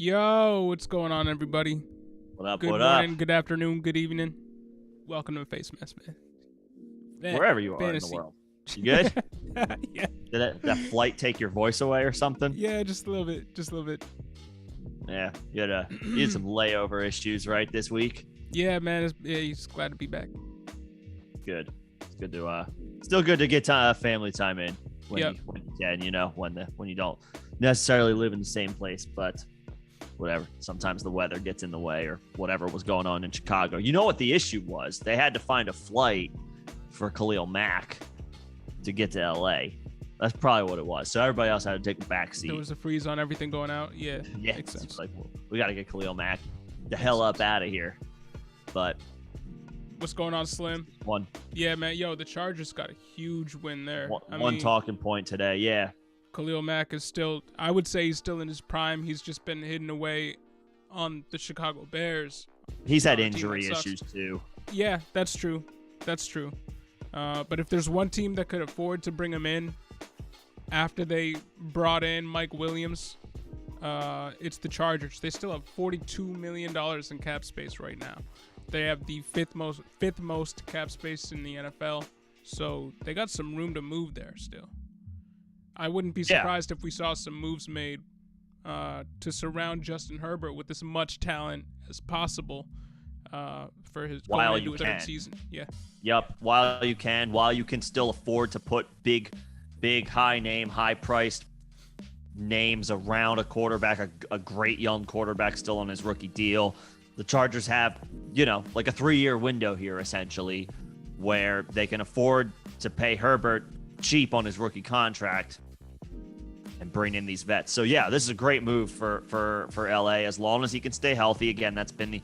Yo, what's going on, everybody? What up? Good morning, good afternoon, good evening. Welcome to Face Mask, man. Wherever you are in the world. You good? Yeah. Did that flight take your voice away or something? Yeah, just a little bit. Yeah, you had some layover issues, right, this week? Yeah, man. He's glad to be back. Good. It's good to still good to get family time in when you can, when you don't necessarily live in the same place, but whatever. Sometimes the weather gets in the way or whatever was going on in Chicago. You know what the issue was? They had to find a flight for Khalil Mack to get to LA. That's probably what it was. So everybody else had to take a back seat. There was a freeze on everything going out. Yeah. Makes sense. It's like, well, we got to get Khalil Mack the hell up out of here. But what's going on, Slim? One. Yeah, man. Yo, the Chargers got a huge win there. One talking point today. Yeah. Khalil Mack is still, I would say he's still in his prime. He's just been hidden away on the Chicago Bears. He's had injury issues too. Yeah, that's true. But if there's one team that could afford to bring him in after they brought in Mike Williams, it's the Chargers. They still have $42 million in cap space right now. They have the fifth most cap space in the NFL. So they got some room to move there still. I wouldn't be surprised if we saw some moves made to surround Justin Herbert with as much talent as possible for his third season. Yeah. Yep. While you can still afford to put big, high-priced names around a quarterback, a great young quarterback still on his rookie deal. The Chargers have, like a 3-year window here essentially, where they can afford to pay Herbert cheap on his rookie contract and bring in these vets. So yeah, this is a great move for LA as long as he can stay healthy. Again, it's been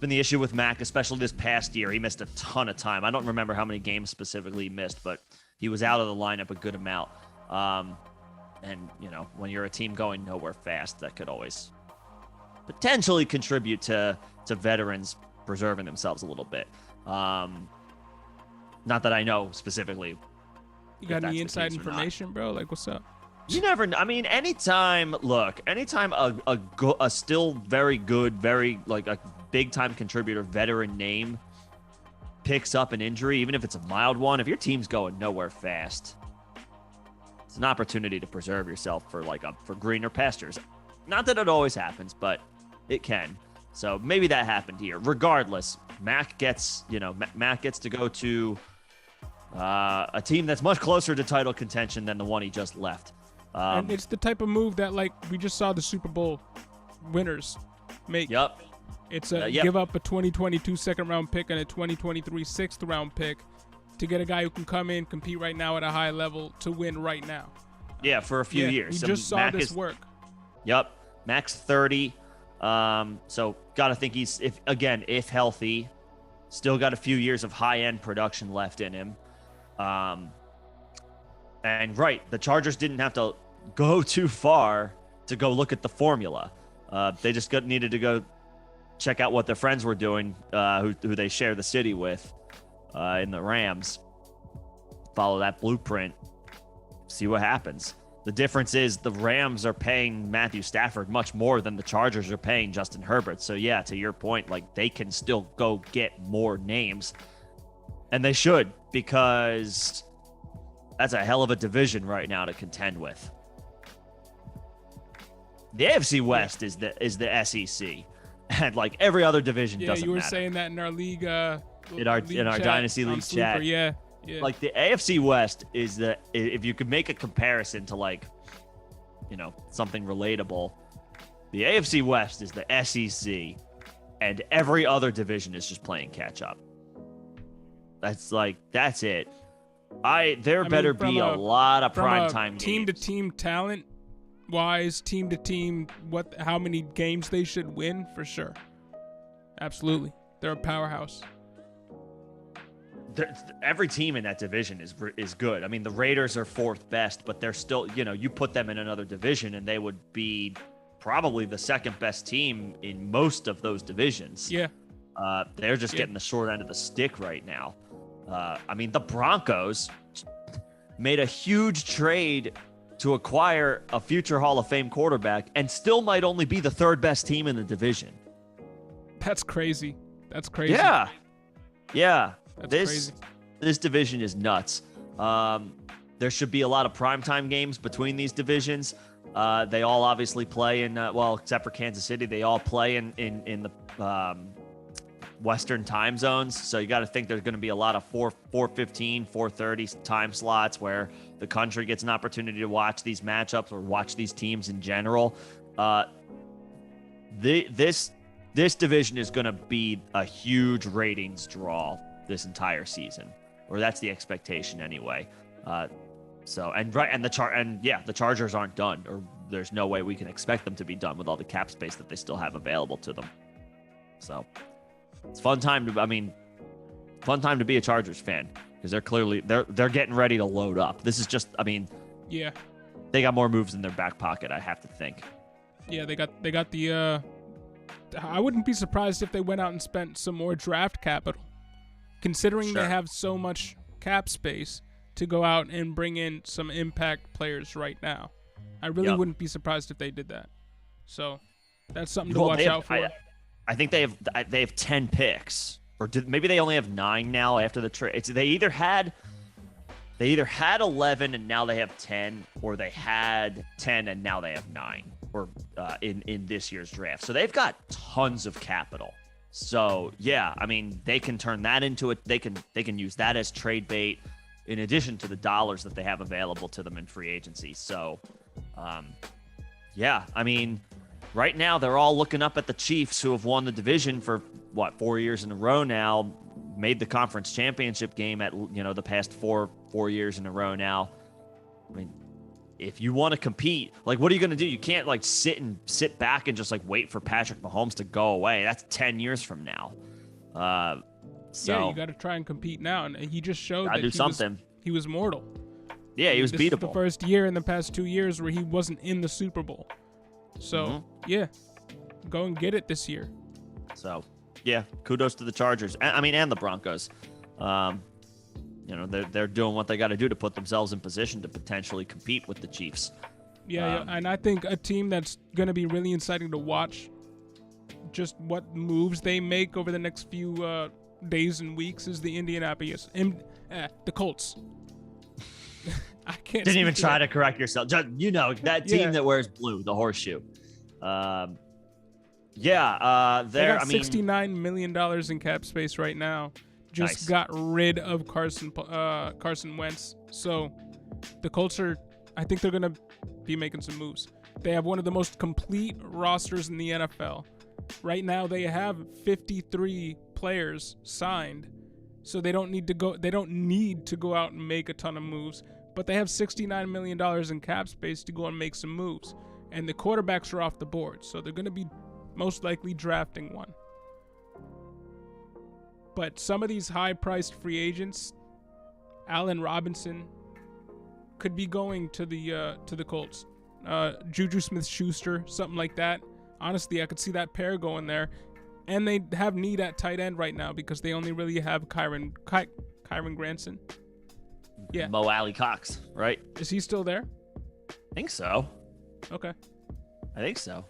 the issue with Mack, especially this past year. He missed a ton of time. I don't remember how many games specifically he missed, but he was out of the lineup a good amount. And when you're a team going nowhere fast, that could always potentially contribute to veterans preserving themselves a little bit. Not that I know specifically. You got any inside information, bro? Like, what's up? You never know. I mean, anytime a still very good, very like a big time contributor veteran name picks up an injury, even if it's a mild one, if your team's going nowhere fast, it's an opportunity to preserve yourself for greener pastures. Not that it always happens, but it can. So maybe that happened here. Regardless, Mack gets to go to a team that's much closer to title contention than the one he just left. And it's the type of move that, we just saw the Super Bowl winners make. Yep. It's give up a 2022 second-round pick and a 2023 sixth-round pick to get a guy who can come in, compete right now at a high level to win right now. Yeah, for a few years. We just saw this work. Yep. Max 30. So got to think he's, if healthy, still got a few years of high-end production left in him. And the Chargers didn't have to go too far to go look at the formula. They just needed to go check out what their friends were doing, who they share the city with, in the Rams. Follow that blueprint, see what happens. The difference is the Rams are paying Matthew Stafford much more than the Chargers are paying Justin Herbert. So yeah, to your point, they can still go get more names, and they should, because that's a hell of a division right now to contend with. The AFC West is the SEC, and every other division doesn't matter. Yeah, you were saying that in our league, in our Dynasty League chat. Yeah, Yeah. like the AFC West is if you could make a comparison to like, something relatable, the AFC West is the SEC, and every other division is just playing catch up. That's it. There better be a lot of primetime games. Team to team talent wise, team to team, how many games they should win, for sure. Absolutely. They're a powerhouse. Every team in that division is good. I mean, the Raiders are fourth best, but they're still, you put them in another division and they would be probably the second best team in most of those divisions. Yeah. They're just getting the short end of the stick right now. I mean, the Broncos made a huge trade to acquire a future Hall of Fame quarterback and still might only be the third best team in the division. That's crazy. Yeah. That's crazy. This division is nuts. There should be a lot of primetime games between these divisions. They all obviously play in, except for Kansas City, they all play in the Western time zones. So you got to think there's going to be a lot of 4:15, 4:30 time slots where the country gets an opportunity to watch these matchups or watch these teams in general. This division is going to be a huge ratings draw this entire season, or that's the expectation anyway. The Chargers aren't done, or there's no way we can expect them to be done with all the cap space that they still have available to them. So it's fun time to be a Chargers fan, because they're getting ready to load up. This is just, yeah, they got more moves in their back pocket, I have to think. Yeah, they got the I wouldn't be surprised if they went out and spent some more draft capital, considering they have so much cap space to go out and bring in some impact players right now. I really wouldn't be surprised if they did that. So that's something to watch out for. I think they have 10 picks, or maybe they only have 9 now after the trade. They either had 11 and now they have 10, or they had 10 and now they have 9, or in this year's draft. So they've got tons of capital. So yeah, they can turn that into it. They can use that as trade bait, in addition to the dollars that they have available to them in free agency. So, right now they're all looking up at the Chiefs, who have won the division for 4 years in a row now, made the conference championship game at the past four years in a row now. If you want to compete, what are you going to do? You can't sit back and just wait for Patrick Mahomes to go away. That's 10 years from now. Yeah, you got to try and compete now, and he just showed that he was mortal. Yeah, he was beatable. This is the first year in the past 2 years where he wasn't in the Super Bowl. So yeah, go and get it this year. So yeah, kudos to the Chargers. And the Broncos. They're doing what they got to do to put themselves in position to potentially compete with the Chiefs. Yeah, and I think a team that's going to be really exciting to watch, just what moves they make over the next few days and weeks, is the the Colts. I can't. Didn't even try to correct yourself. Just, that team that wears blue, the horseshoe. They got $69 million in cap space right now. Just got rid of Carson Wentz. So the Colts I think they're going to be making some moves. They have one of the most complete rosters in the NFL. Right now they have 53 players signed. So they don't need to go out and make a ton of moves, but they have $69 million in cap space to go and make some moves. And the quarterbacks are off the board, so they're going to be most likely drafting one. But some of these high-priced free agents, Allen Robinson, could be going to the Colts. Juju Smith-Schuster, something like that. Honestly, I could see that pair going there. And they have need at tight end right now because they only really have Kyron Granson. Yeah. Mo Alley Cox, right? Is he still there? I think so. Okay. I think so.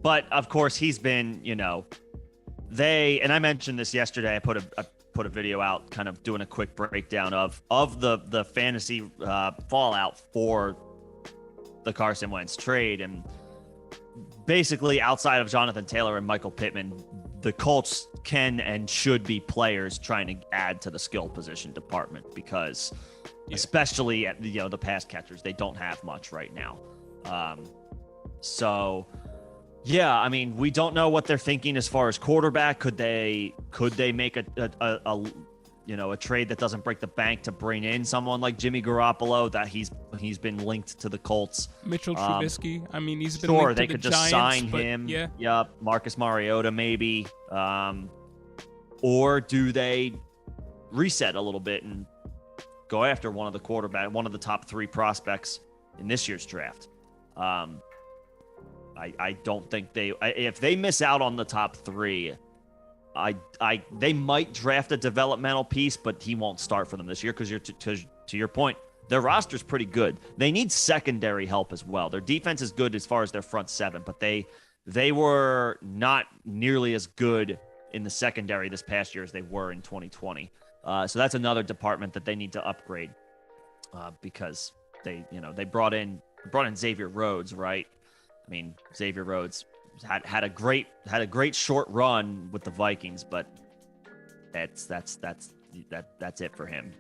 But of course he's been, and I mentioned this yesterday. I put a video out kind of doing a quick breakdown of the fantasy fallout for the Carson Wentz trade. And basically outside of Jonathan Taylor and Michael Pittman, the Colts can and should be players trying to add to the skill position department, because especially at the pass catchers, they don't have much right now. So yeah, I mean, we don't know what they're thinking as far as quarterback. Could they make a trade that doesn't break the bank to bring in someone like Jimmy Garoppolo, that he's been linked to the Colts? Mitchell Trubisky. I mean, he's been sure, linked they to could the just Giants, sign him. Yeah. Yep. Marcus Mariota maybe. Or do they reset a little bit and go after one of the top 3 prospects in this year's draft? I don't think if they miss out on the top 3, they might draft a developmental piece, but he won't start for them this year, because to your point, their roster's pretty good. They need secondary help as well. Their defense is good as far as their front 7, but they were not nearly as good in the secondary this past year as they were in 2020. So that's another department that they need to upgrade, because they brought in Xavier Rhodes, right? I mean, Xavier Rhodes had a great short run with the Vikings, but that's it for him.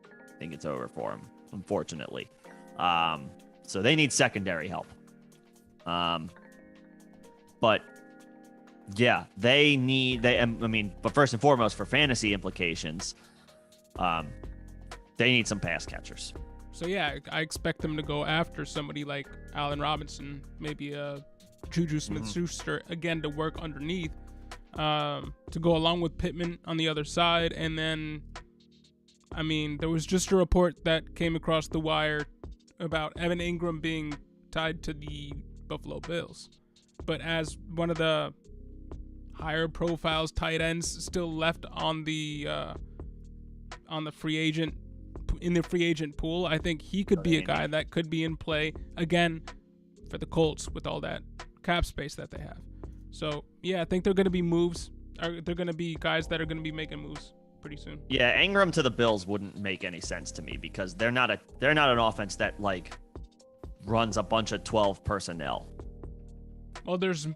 I think it's over for him, unfortunately. So they need secondary help. But yeah, but first and foremost, for fantasy implications, they need some pass catchers. So yeah, I expect them to go after somebody like Allen Robinson, maybe Juju Smith-Schuster, again, to work underneath, to go along with Pittman on the other side. And then, I mean, there was just a report that came across the wire about Evan Ingram being tied to the Buffalo Bills. But as one of the higher profiles tight ends still left on the free agent, in the free agent pool, I think he could be a guy that could be in play again for the Colts with all that cap space that they have. So yeah, I think they're going to be moves. They're going to be guys that are going to be making moves pretty soon. Yeah, Ingram to the Bills wouldn't make any sense to me, because they're not an offense that runs a bunch of 12 personnel. Well, there's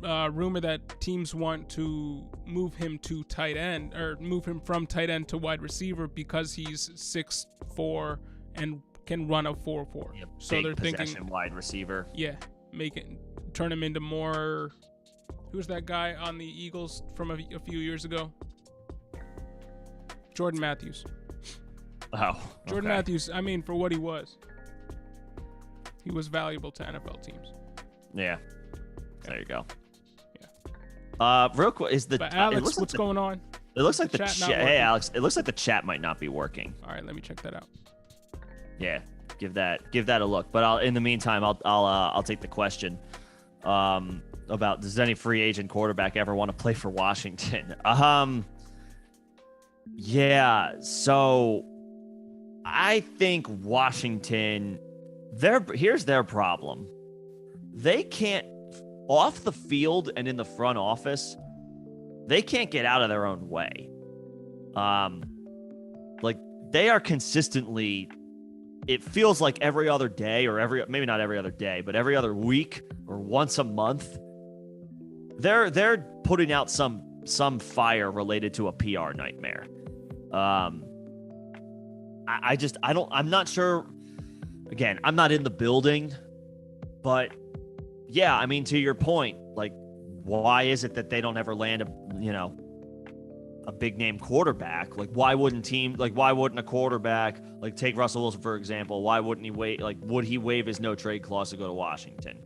rumor that teams want to move him to tight end, or move him from tight end to wide receiver, because he's 6'4" and can run a 4.4. Yeah, so they're thinking wide receiver. Yeah, turn him into more. Who's that guy on the Eagles from a few years ago? Jordan Matthews. Oh, Jordan Matthews. I mean, for what he was valuable to NFL teams. Yeah. There you go. Yeah. Real quick, But Alex, what's going on? It looks like the chat. Hey, Alex, it looks like the chat might not be working. All right, let me check that out. Yeah, give that a look. But in the meantime, I'll take the question about, does any free agent quarterback ever want to play for Washington? Yeah. So I think Washington. Here's their problem. They can't, off the field and in the front office, they can't get out of their own way. They are consistently, it feels like every other day, or maybe not every other day, but every other week or once a month, they're putting out some fire related to a PR nightmare. I'm not sure. Again, I'm not in the building, but yeah, I mean, to your point, why is it that they don't ever land a big name quarterback? Why wouldn't a quarterback, take Russell Wilson, for example, why wouldn't he would he waive his no trade clause to go to Washington?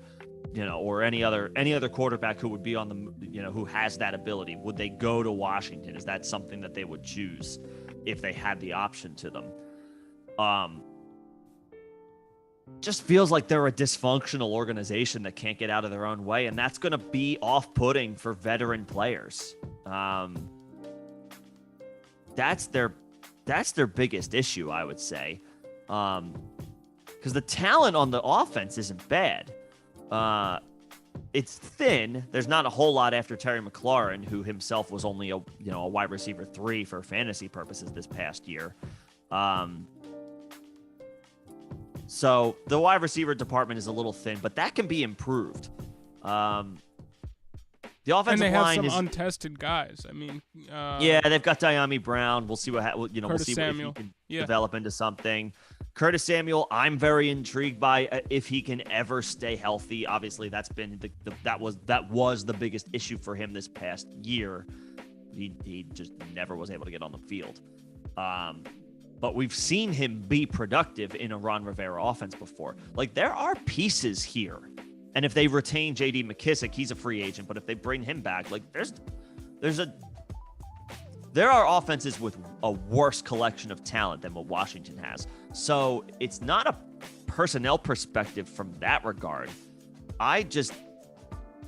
Or any other quarterback who would be on the, who has that ability, would they go to Washington? Is that something that they would choose if they had the option to them? Just feels like they're a dysfunctional organization that can't get out of their own way, and that's going to be off-putting for veteran players. That's their biggest issue, I would say, because the talent on the offense isn't bad. It's thin. There's not a whole lot after Terry McLaurin, who himself was only a wide receiver 3 for fantasy purposes this past year. So the wide receiver department is a little thin, but that can be improved. The And offensive they have line some is untested guys. I mean, yeah, they've got Diami Brown. We'll see we'll Curtis see Samuel. if he can Yeah. develop into something. Curtis Samuel, I'm very intrigued by if he can ever stay healthy. Obviously, that's been that was the biggest issue for him this past year. He just never was able to get on the field. But we've seen him be productive in a Ron Rivera offense before. Like, there are pieces here. And if they retain J.D. McKissick, he's a free agent. But if they bring him back, like, there are offenses with a worse collection of talent than what Washington has. So it's not a personnel perspective from that regard.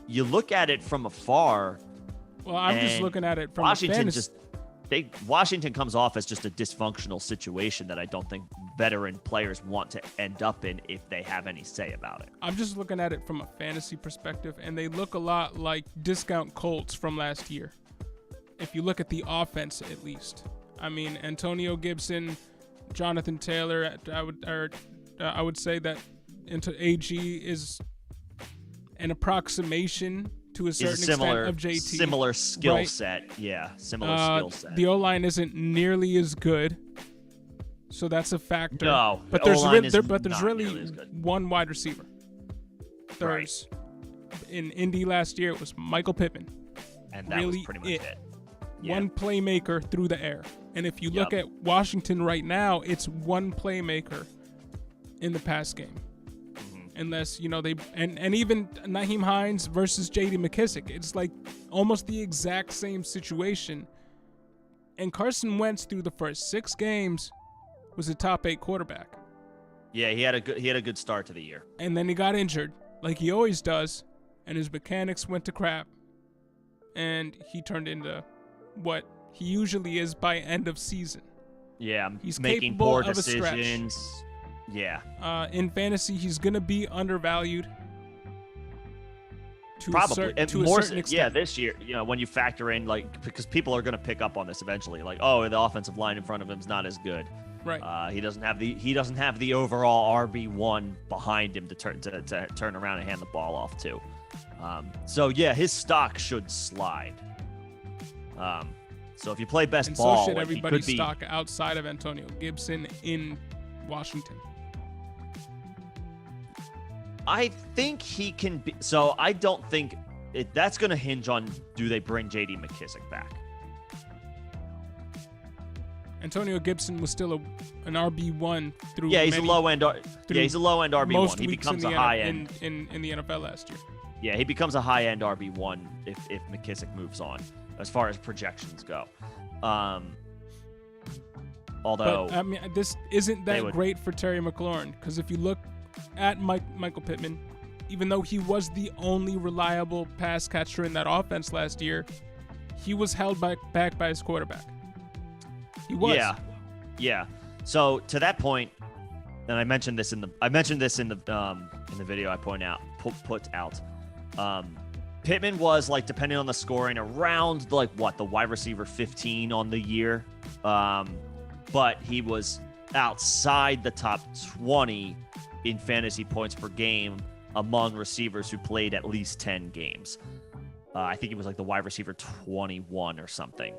You look at it from afar. Well, I'm just looking at it from Washington Washington comes off as just a dysfunctional situation that I don't think veteran players want to end up in if they have any say about it. I'm just looking at it from a fantasy perspective, and they look a lot like discount Colts from last year. If you look at the offense, at least. I mean, Antonio Gibson, Jonathan Taylor. I would say that AG is an approximation to a certain extent of JT. Similar skill right? set. Yeah, similar skill set. The O-line isn't nearly as good, so that's a factor. No, but there's really one wide receiver. There's in Indy last year, it was Michael Pittman. And that was pretty much it. Yeah. One playmaker through the air. And if you look at Washington right now, it's one playmaker in the pass game. Unless, and even Nyheim Hines versus J.D. McKissick. It's like almost the exact same situation. And Carson Wentz through the first 6 games was a top 8 quarterback. Yeah, he had a good start to the year. And then he got injured, like he always does, and his mechanics went to crap. And he turned into what he usually is by end of season. Yeah, he's making capable poor of decisions. A stretch. Yeah. In fantasy, he's gonna be undervalued. Probably to a certain extent. Yeah, this year, when you factor in because people are gonna pick up on this eventually. Like, oh, the offensive line in front of him is not as good. Right. He doesn't have the overall RB1 behind him to turn around and hand the ball off to. So yeah, his stock should slide. So if you play best ball, so should everybody's stock outside of Antonio Gibson in Washington. I think he can be. So I don't think that's going to hinge on, do they bring J.D. McKissick back? Antonio Gibson was still an RB1 through. Yeah, he's a low end. He's a low end RB1. He becomes a high end in the NFL last year. Yeah, he becomes a high end RB1 if McKissick moves on, as far as projections go. Although, but, I mean, this isn't that great for Terry McLaurin, because if you look at Michael Pittman, even though he was the only reliable pass catcher in that offense last year, he was held back by his quarterback. He was. Yeah. So to that point, and I mentioned this in the video I put out. Pittman was, like, depending on the scoring, around the wide receiver 15 on the year. But he was outside the top 20 in fantasy points per game among receivers who played at least 10 games. I think he was like the wide receiver 21 or something.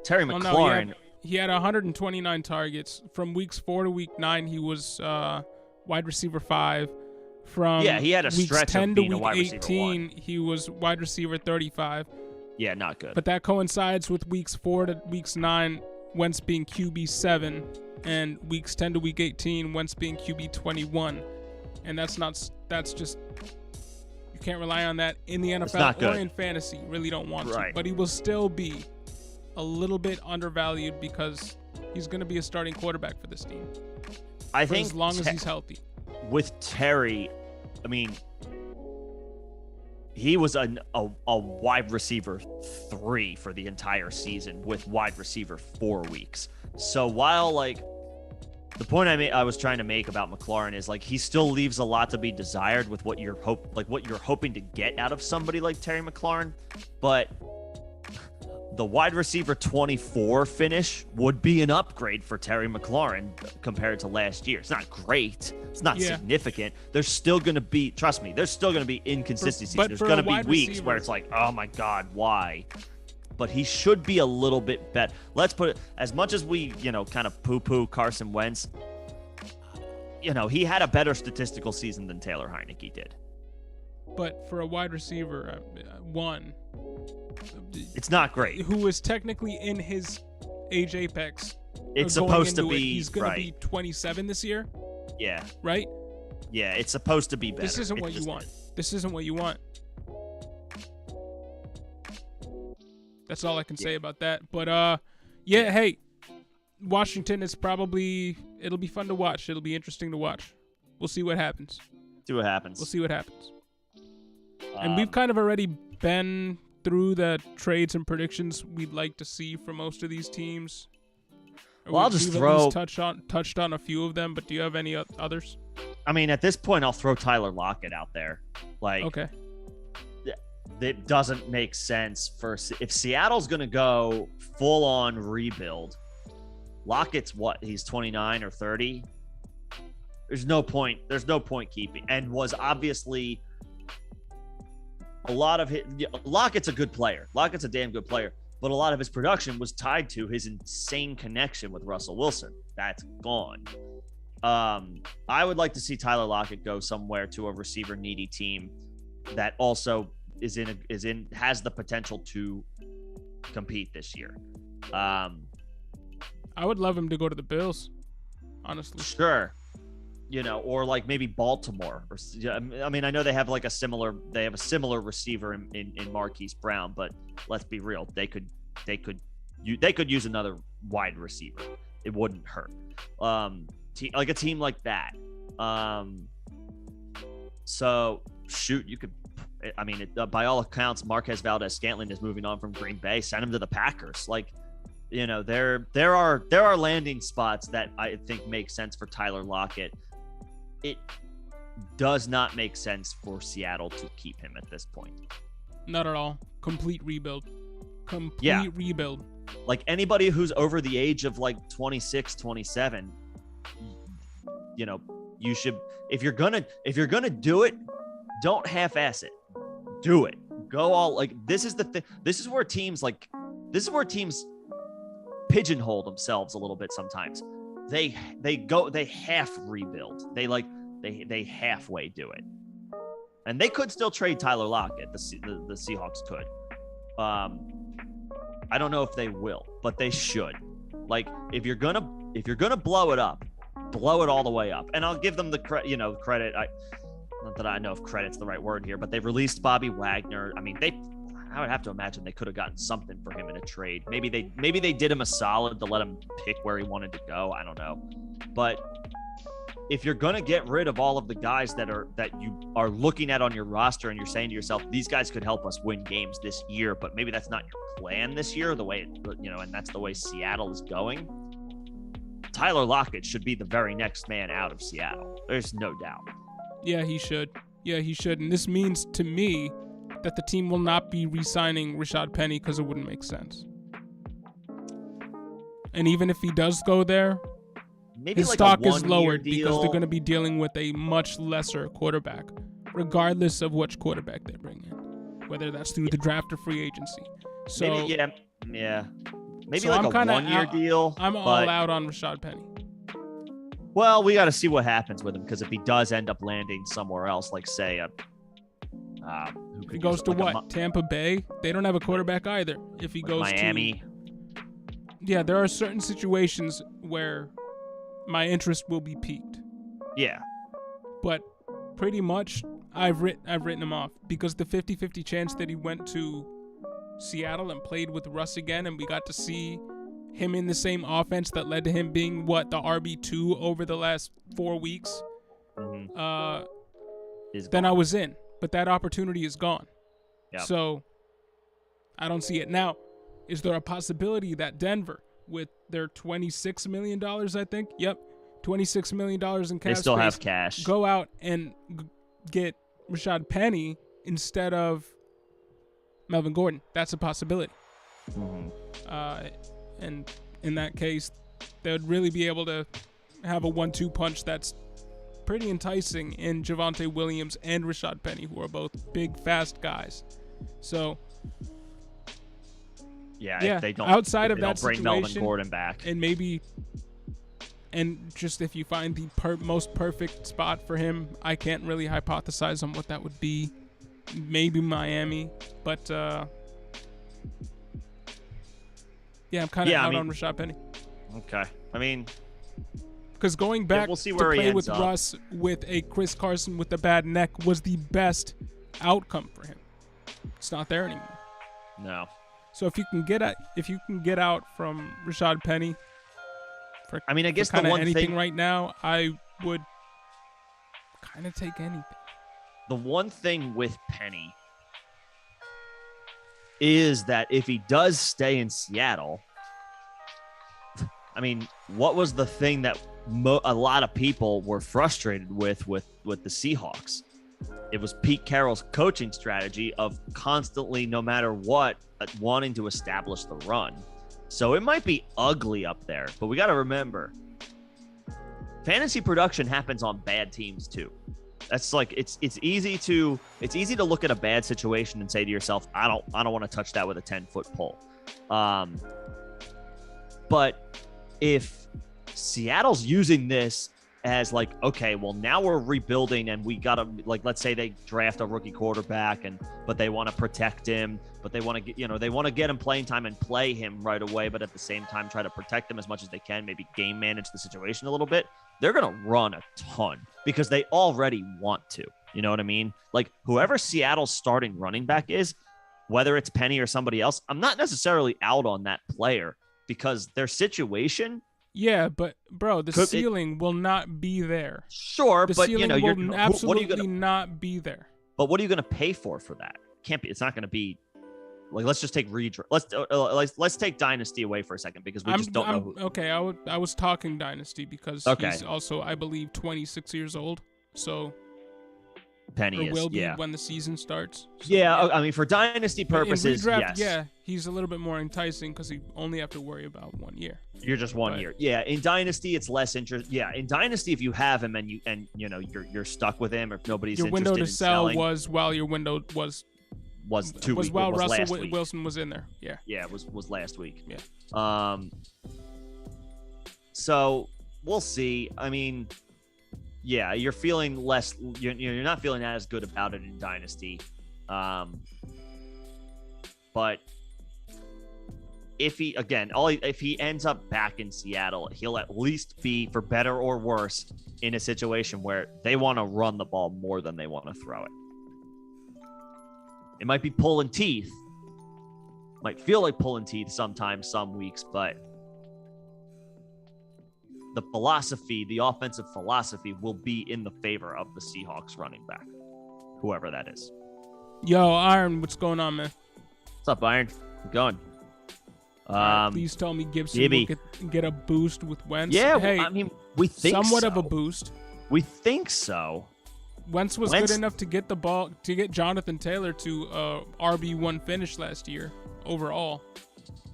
Terry McLaurin. He had 129 targets. From weeks 4 to week 9, he was wide receiver 5. From he had a weeks stretch 10 of to being a week wide receiver 18, 1. he was wide receiver 35. Yeah, not good. But that coincides with weeks 4 to weeks 9, Wentz being QB 7, and weeks 10 to week 18, Wentz being QB 21. And that's just, you can't rely on that in the NFL or in fantasy. You really don't want to. But he will still be a little bit undervalued because he's going to be a starting quarterback for this team. I think as long as he's healthy. With Terry, I mean, he was a wide receiver 3 for the entire season with wide receiver 4 weeks. So while, the point I was trying to make about McLaurin is, he still leaves a lot to be desired with what you're hoping to get out of somebody like Terry McLaurin. But the wide receiver 24 finish would be an upgrade for Terry McLaurin compared to last year. It's not great. It's not significant. There's still going to be, trust me, there's still going to be inconsistencies. There's going to be weeks where it's like, oh my God, why? But he should be a little bit better. Let's put it, as much as we, kind of poo-poo Carson Wentz, he had a better statistical season than Taylor Heineke did. But for a wide receiver, it's not great. Who is technically in his age apex. It's supposed to be. He's going to be 27 this year. Yeah. Right? Yeah, it's supposed to be better. This isn't what you want. This isn't what you want. That's all I can say about that. But, hey, Washington is it'll be fun to watch. It'll be interesting to watch. We'll see what happens. We'll see what happens. And we've kind of already been through the trades and predictions we'd like to see for most of these teams. Well, I'll just touched on a few of them, but do you have any others? I mean, at this point, I'll throw Tyler Lockett out there. Okay. It doesn't make sense if Seattle's going to go full on rebuild. Lockett's he's 29 or 30. There's no point keeping, and was obviously Lockett's a good player. Lockett's a damn good player, but a lot of his production was tied to his insane connection with Russell Wilson. That's gone. I would like to see Tyler Lockett go somewhere to a receiver needy team that also has the potential to compete this year. I would love him to go to the Bills, honestly. Sure. Or like maybe Baltimore. I mean, I know they have a similar receiver in Marquise Brown, but let's be real, they could use another wide receiver. It wouldn't hurt. Like a team like that. So shoot, you could. I mean, by all accounts, Marquez Valdez-Scantling is moving on from Green Bay. Send him to the Packers. There are landing spots that I think make sense for Tyler Lockett. It does not make sense for Seattle to keep him at this point. Not at all. Complete rebuild. Rebuild. Like anybody who's over the age of 26, 27, you should, if you're gonna do it, don't half-ass it. Do it. Go all this is the thing. This is where teams pigeonhole themselves a little bit sometimes. They half rebuild. They halfway do it. And they could still trade Tyler Lockett. The Seahawks could. I don't know if they will, but they should. If you're gonna blow it up, blow it all the way up. And I'll give them the credit. Not that I know if credit's the right word here, but they released Bobby Wagner. I mean, I would have to imagine they could have gotten something for him in a trade. Maybe they did him a solid to let him pick where he wanted to go. I don't know. But if you're going to get rid of all of the guys that you are looking at on your roster and you're saying to yourself, these guys could help us win games this year, but maybe that's not your plan this year, the way and that's the way Seattle is going. Tyler Lockett should be the very next man out of Seattle. There's no doubt. Yeah, he should. And this means to me that the team will not be re-signing Rashad Penny because it wouldn't make sense. And even if he does go there, maybe his stock is lowered because they're going to be dealing with a much lesser quarterback, regardless of which quarterback they bring in, whether that's through the draft or free agency. So maybe so a one-year deal. I'm all out on Rashad Penny. Well, we got to see what happens with him, because if he does end up landing somewhere else, like say he goes to Tampa Bay? They don't have a quarterback either. If he goes Miami. There are certain situations where my interest will be piqued. Yeah. But pretty much I've written him off, because the 50-50 chance that he went to Seattle and played with Russ again, and we got to see him in the same offense that led to him being the RB2 over the last 4 weeks. Then I was in, but that opportunity is gone. Yep. So I don't see it. Now, is there a possibility that Denver, with their $26 million, I think? Yep. $26 million in cash. They still have cash. Go out and get Rashad Penny instead of Melvin Gordon. That's a possibility. And in that case, they would really be able to have a 1-2 punch that's pretty enticing in Javonte Williams and Rashad Penny, who are both big, fast guys. So, yeah, yeah, if they don't, outside if of they that don't bring situation, Melvin Gordon back, and just if you find the most perfect spot for him, I can't really hypothesize on what that would be. Maybe Miami, but yeah, I'm kind of out on Rashad Penny. Okay, I mean, because going back we'll see to where he play ends with up. Russ with a Chris Carson with a bad neck was the best outcome for him. It's not there anymore. No. So if you can get out from Rashad Penny, I guess the kind of one anything thing right now, I would kind of take anything. The one thing with Penny is that if he does stay in Seattle, I mean, what was the thing that a lot of people were frustrated with the Seahawks? It was Pete Carroll's coaching strategy of constantly, no matter what, wanting to establish the run. So it might be ugly up there, but we got to remember, fantasy production happens on bad teams too. That's like it's easy to look at a bad situation and say to yourself, I don't want to touch that with a 10-foot pole. But if Seattle's using this as like, okay, well now we're rebuilding and we gotta, like, let's say they draft a rookie quarterback but they want to protect him, but they want to get, they want to get him playing time and play him right away, but at the same time try to protect him as much as they can, maybe game manage the situation a little bit. They're gonna run a ton because they already want to. You know what I mean? Like whoever Seattle's starting running back is, whether it's Penny or somebody else, I'm not necessarily out on that player because their situation. Yeah, but bro, the ceiling will not be there. Sure, the but ceiling will absolutely not be there. But what are you going to pay for that? Can't be. It's not going to be. Like, let's just take let's take Dynasty away for a second because we just don't know who. Okay, I was talking Dynasty because he's also, I believe, 26 years old. So Penny will be when the season starts. So, yeah, I mean, for Dynasty purposes, in redraft, yes. Yeah, he's a little bit more enticing because you only have to worry about 1 year. You're just one year. Yeah, in Dynasty, it's less interest. Yeah, in Dynasty, if you have him and you're stuck with him, or if nobody's your interested window to in sell selling, was while your window was 2 weeks. While was Russell last week. Wilson was in there. Yeah. Yeah, it was last week. Yeah. So we'll see. I mean, yeah, you're feeling less. You're not feeling as good about it in Dynasty. But if he ends up back in Seattle, he'll at least be, for better or worse, in a situation where they want to run the ball more than they want to throw it. It might be pulling teeth. Might feel like pulling teeth sometimes, some weeks, but the offensive philosophy will be in the favor of the Seahawks running back, whoever that is. Yo, Iron, what's going on, man? What's up, Iron? Keep going. Please tell me Gibson will get a boost with Wentz. Yeah, hey, I mean, we think somewhat of a boost. We think so. Wentz was good enough to get the ball, to get Jonathan Taylor to RB1 finish last year overall.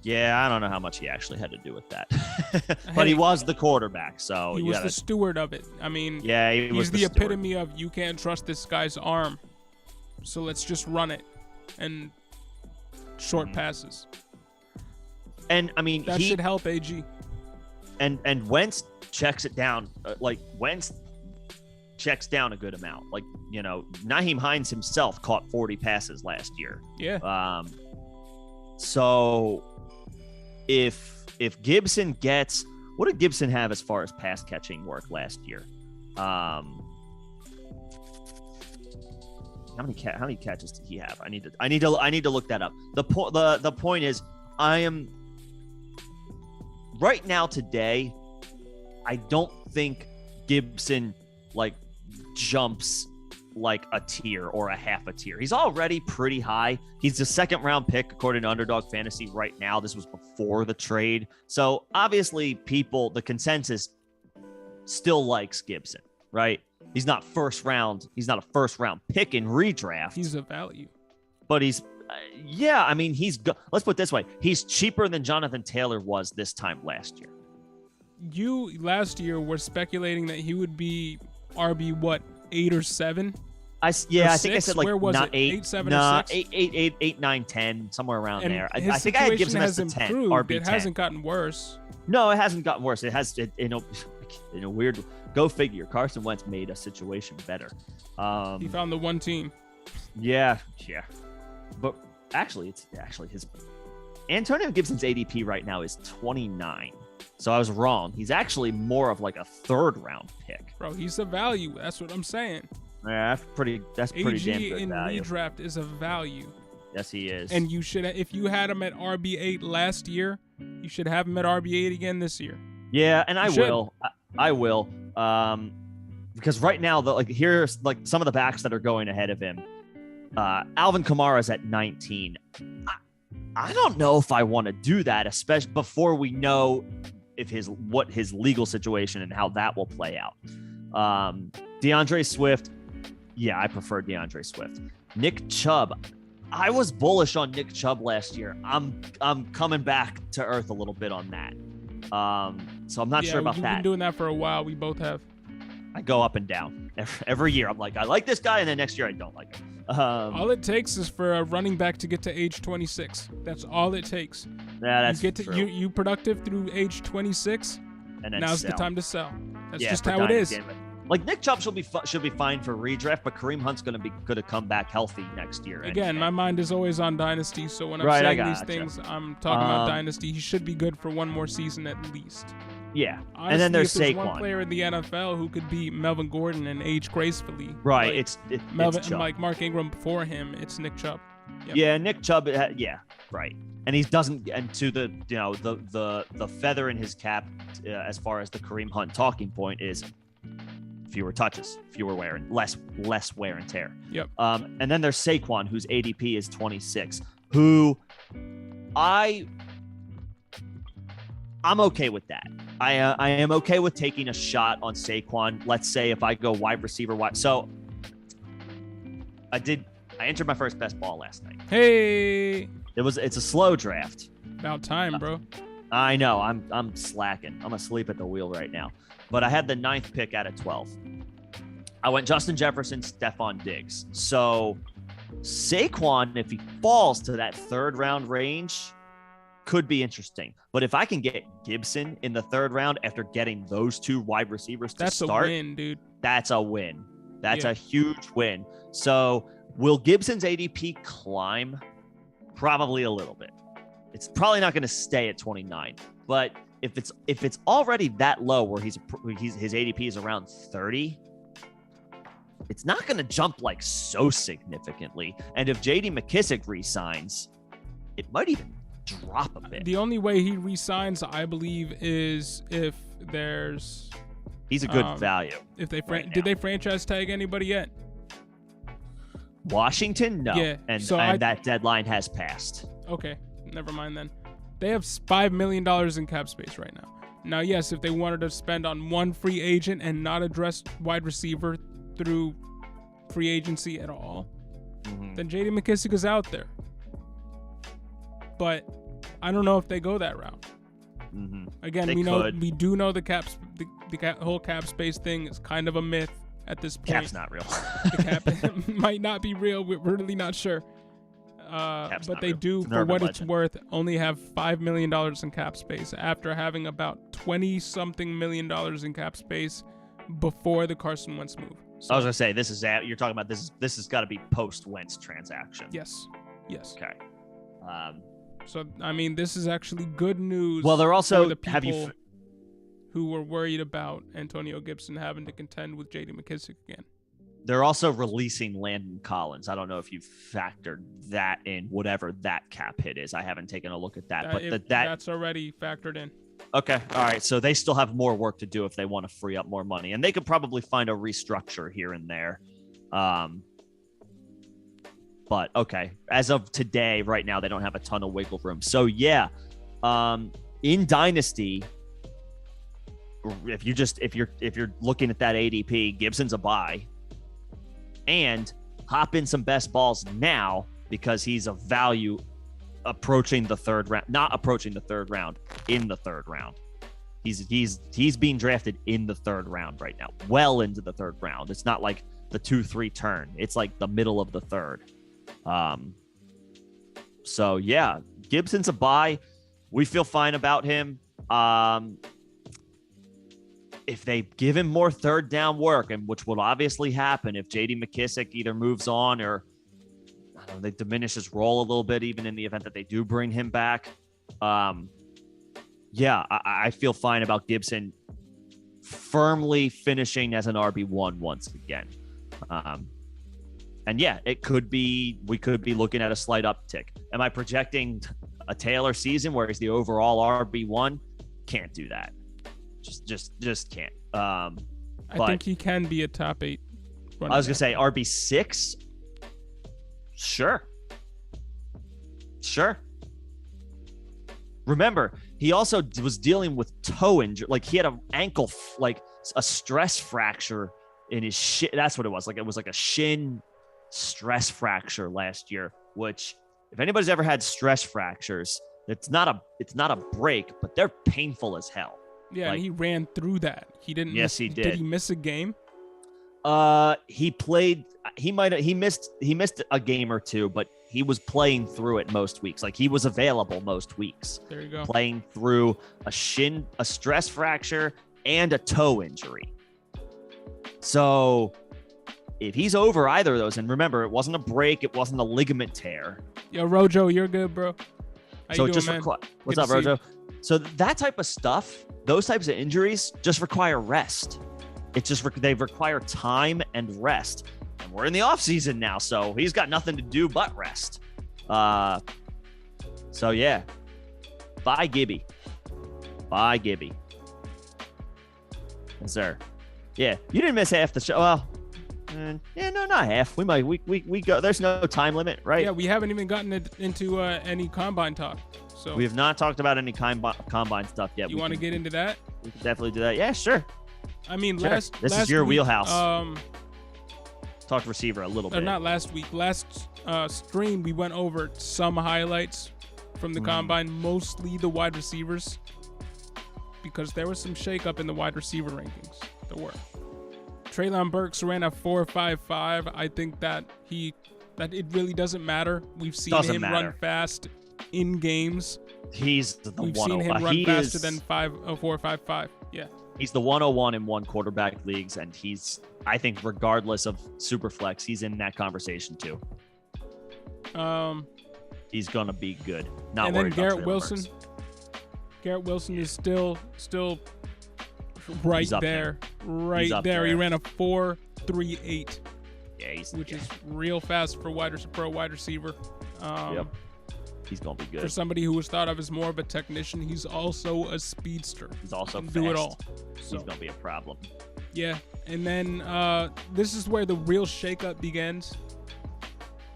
Yeah, I don't know how much he actually had to do with that. But he was the quarterback, so he was the steward of it. I mean, yeah, he's the epitome of you can't trust this guy's arm, so let's just run it and short passes. And I mean, that should help AG. And Wentz checks it down. Wentz checks down a good amount. Nyheim Hines himself caught 40 passes last year. Yeah. So if Gibson gets, what did Gibson have as far as pass catching work last year? How many catches did he have? I need to look that up. The point is, I am right now today, I don't think Gibson jumps like a tier or a half a tier. He's already pretty high. He's a second round pick according to Underdog Fantasy right now. This was before the trade. So obviously the consensus still likes Gibson, right? He's not first round. He's not a first round pick in redraft. He's a value. But Yeah, I mean, let's put it this way. He's cheaper than Jonathan Taylor was this time last year. You last year were speculating that he would be RB, what, 8 or 7? I think I said like where was not it? 8, 7, nah, or 6? 8, 9, 10, somewhere around And there. his I think I had Gibson as the situation 10, has RB10. It hasn't gotten worse. No, it hasn't gotten worse. It has, in a weird, go figure. Carson Wentz made a situation better. He found the one team. Yeah. But actually, his Antonio Gibson's ADP right now is 29. So I was wrong. He's actually more of like a 3rd round pick. Bro, he's a value. That's what I'm saying. Yeah, that's pretty AG damn good in value. redraft is a value. Yes, he is. And you should, if you had him at RB8 last year, you should have him at RB8 again this year. Yeah, and I will. Because right now, here's like some of the backs that are going ahead of him. Alvin Kamara's at 19. I don't know if I want to do that, especially before we know what his legal situation and how that will play out. DeAndre Swift. Yeah, I prefer DeAndre Swift. Nick Chubb. I was bullish on Nick Chubb last year. I'm coming back to earth a little bit on that. So I'm not sure about you've that. We've been doing that for a while. We both have. I go up and down every year. I'm like, I like this guy, and then next year I don't like him. All it takes is for a running back to get to age 26. That's all it takes. Yeah, that's true. You productive through age 26, and then now's sell. the time to sell. That's just how it is. Like Nick Chubb should be fine for redraft, but Kareem Hunt's going to come back healthy next year. Again, my mind is always on Dynasty, so when I'm saying these things, I'm talking about Dynasty. He should be good for one more season at least. Yeah, honestly, and then there's if Saquon. One player in the NFL who could beat Melvin Gordon and age gracefully. Right, like it's Chubb. Like Mark Ingram before him, it's Nick Chubb. Yep. Yeah, Nick Chubb. Yeah, right. And he doesn't. And to the the feather in his cap, as far as the Kareem Hunt talking point is, fewer touches, less wear and tear. Yep. And then there's Saquon, whose ADP is 26, who I'm okay with that. I am okay with taking a shot on Saquon. Let's say if I go wide receiver, so I entered my first best ball last night. Hey, it's a slow draft. About time, bro. I know. I'm slacking. I'm asleep at the wheel right now. But I had the 9th pick out of 12. I went Justin Jefferson, Stephon Diggs. So Saquon, if he falls to that 3rd round range, could be interesting. But if I can get Gibson in the 3rd round after getting those 2 wide receivers to start, that's a win, dude. That's a win. That's a huge win. So will Gibson's ADP climb? Probably a little bit. It's probably not going to stay at 29, but if it's already that low where his ADP is around 30, it's not going to jump like so significantly. And if JD McKissick resigns, it might even drop a bit. The only way he resigns, I believe, is if there's he's a good value. If they did they franchise tag anybody yet? Washington, no. Yeah, and that deadline has passed. Okay, never mind then. They have $5 million in cap space right now. Now, yes, if they wanted to spend on one free agent and not address wide receiver through free agency at all, then J.D. McKissick is out there. But I don't know if they go that route. Again, we do know the whole cap space thing is kind of a myth at this point. Cap's not real. The cap might not be real. We're really not sure. But they do, for what it's worth, only have $5 million in cap space after having about 20-something million dollars in cap space before the Carson Wentz move. So, I was gonna say you're talking about this has got to be post Wentz transaction. Yes. Okay. So I mean, this is actually good news. Well, they're also for the people who were worried about Antonio Gibson having to contend with J.D. McKissick again. They're also releasing Landon Collins. I don't know if you've factored that in, whatever that cap hit is. I haven't taken a look at that, but that's already factored in. Okay, all right. So they still have more work to do if they want to free up more money, and they could probably find a restructure here and there. But okay, as of today, right now, they don't have a ton of wiggle room. So yeah, in Dynasty, if you're looking at that ADP, Gibson's a buy. And hop in some best balls now because he's a value approaching the third round, not approaching the third round, in the third round. He's being drafted in the third round right now, well into the third round. It's not like the 2-3 turn. It's like the middle of the third. So yeah, Gibson's a buy. We feel fine about him. If they give him more third down work, and which will obviously happen if J.D. McKissick either moves on or I don't know, they diminish his role a little bit, even in the event that they do bring him back. Yeah, I feel fine about Gibson firmly finishing as an RB1 once again. And yeah, we could be looking at a slight uptick. Am I projecting a Taylor season where he's the overall RB1? Can't do that. Just can't. I think he can be a top 8. I was going to say RB6. Sure. Remember, he also was dealing with toe injury. Like he had an ankle, like a stress fracture in his shin. That's what it was. Like it was like a shin stress fracture last year, which if anybody's ever had stress fractures, it's not a break, but they're painful as hell. Yeah, like, and he ran through that. He didn't. Yes, he did. Did he miss a game? He played. He missed a game or two, but he was playing through it most weeks. Like he was available most weeks. There you go. Playing through a stress fracture, and a toe injury. So if he's over either of those, and remember, it wasn't a break, it wasn't a ligament tear. Yo, Rojo, you're good, bro. How so you doing, just man? What's up, Rojo? So that type of stuff, those types of injuries just require rest. It's just they require time and rest. And we're in the off season now, so he's got nothing to do but rest. So yeah, bye Gibby. Yes, sir. Yeah, you didn't miss half the show. Well, yeah, no, not half. We go. There's no time limit, right? Yeah, we haven't even gotten into any combine talk. So we have not talked about any combine stuff yet. You want to get into that? We can definitely do that. Yeah, sure. I mean, sure. last is your week, wheelhouse. Talked receiver a little bit. Not last week. Last stream, we went over some highlights from the combine, mostly the wide receivers, because there was some shakeup in the wide receiver rankings. There were. Treylon Burks ran a 4.55. I think that it really doesn't matter. We've seen him run fast in games. He's the We've seen him run faster than 4.55. Yeah. He's the 101 in one quarterback leagues, and I think regardless of Superflex, he's in that conversation too. He's gonna be good. Not and worried then Garrett about Wilson. Burks. Garrett Wilson is still right there. Right there. He ran a 4.38. Yeah, which is real fast for a wide receiver. Yep. He's gonna be good. For somebody who was thought of as more of a technician, he's also a speedster. He's also fast. Do it all. So, he's gonna be a problem. Yeah, and then this is where the real shakeup begins,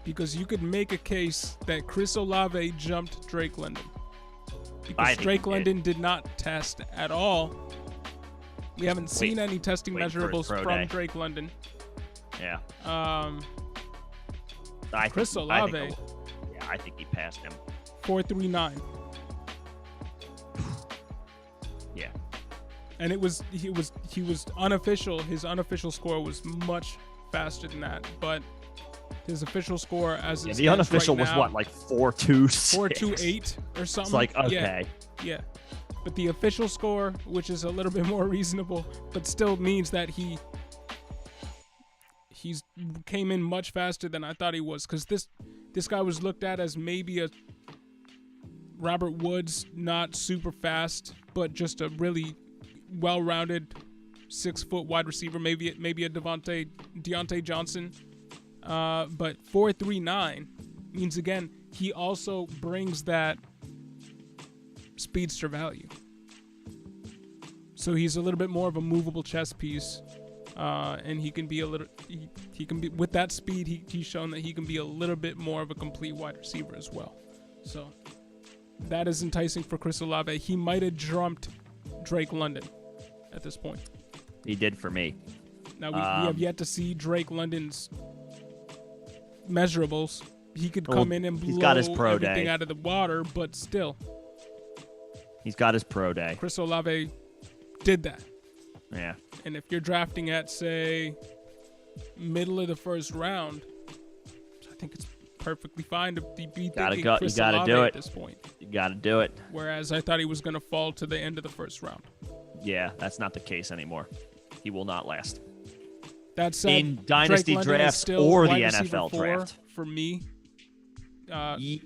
because you could make a case that Chris Olave jumped Drake London, because Drake London did not test at all. We haven't seen any testing measurables from Drake London. Yeah. Chris Olave. I think he passed him. 4.39. Yeah. And he was unofficial. His unofficial score was much faster than that, but his official score the unofficial was what, like 4.26? 4.28 or something. It's like, okay. Yeah. But the official score, which is a little bit more reasonable, but still means that he's came in much faster than I thought he was, because this guy was looked at as maybe a Robert Woods, not super fast, but just a really well-rounded 6-foot wide receiver, maybe a Deontay Johnson. But 4.39 means, again, he also brings that speedster value. So he's a little bit more of a movable chess piece, and he can be with that speed. He's shown that he can be a little bit more of a complete wide receiver as well. So that is enticing for Chris Olave. He might have jumped Drake London at this point. He did for me. Now we have yet to see Drake London's measurables, he could come in and he's got his blow pro everything day. out of the water, but still, He's got his pro day. Chris Olave did that. Yeah. And if you're drafting at, say, middle of the first round, I think it's perfectly fine to be thinking Chris Olave do at it. this point. You got to do it. Whereas I thought he was going to fall to the end of the first round. Yeah, that's not the case anymore. He will not last. That said, In Dynasty Drake London is drafts still or the wide receiver NFL 4 draft. for me. Yeah. He's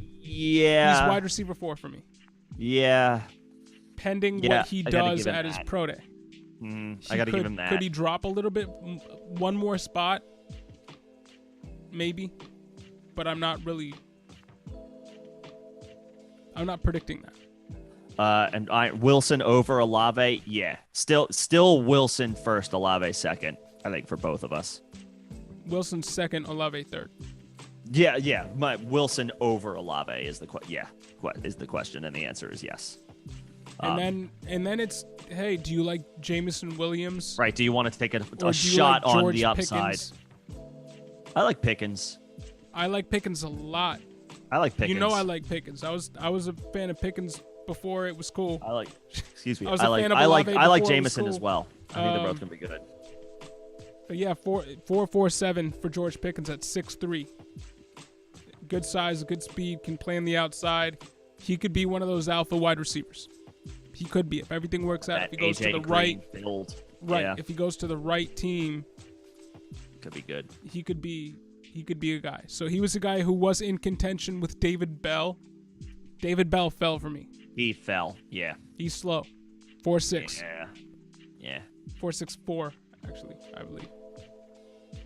wide receiver 4 for me. Yeah. Pending what he I gotta does give him at his that. pro day. I got to give him that. Could he drop a little bit, one more spot? Maybe. But I'm not predicting that. And Wilson over Olave, yeah. Still Wilson first, Olave second, I think, for both of us. Wilson second, Olave third. Yeah. My Wilson over Olave is the question, and the answer is yes. And then it's, hey, do you like Jameson Williams? Right. Do you want to take a Or shot do you like on George the upside? Pickens? I like Pickens. I like Pickens a lot. I like Pickens. You know I like Pickens. I was a fan of Pickens before it was cool. I like. Excuse me. I was I a like. fan of I like. Olave I like before it was Jameson as cool. well. I think they're both gonna be good. But yeah, 4.47 for George Pickens at 6'3". Good size, good speed, can play on the outside. He could be one of those alpha wide receivers. He could be if everything works out. That If he goes AJ to the Green right, build. right. Yeah. If he goes to the right team, Could be good. he could be a guy. So he was a guy who was in contention with David Bell. David Bell fell for me. He fell. Yeah. He's slow. 4.6. Yeah. 4.64 actually, I believe.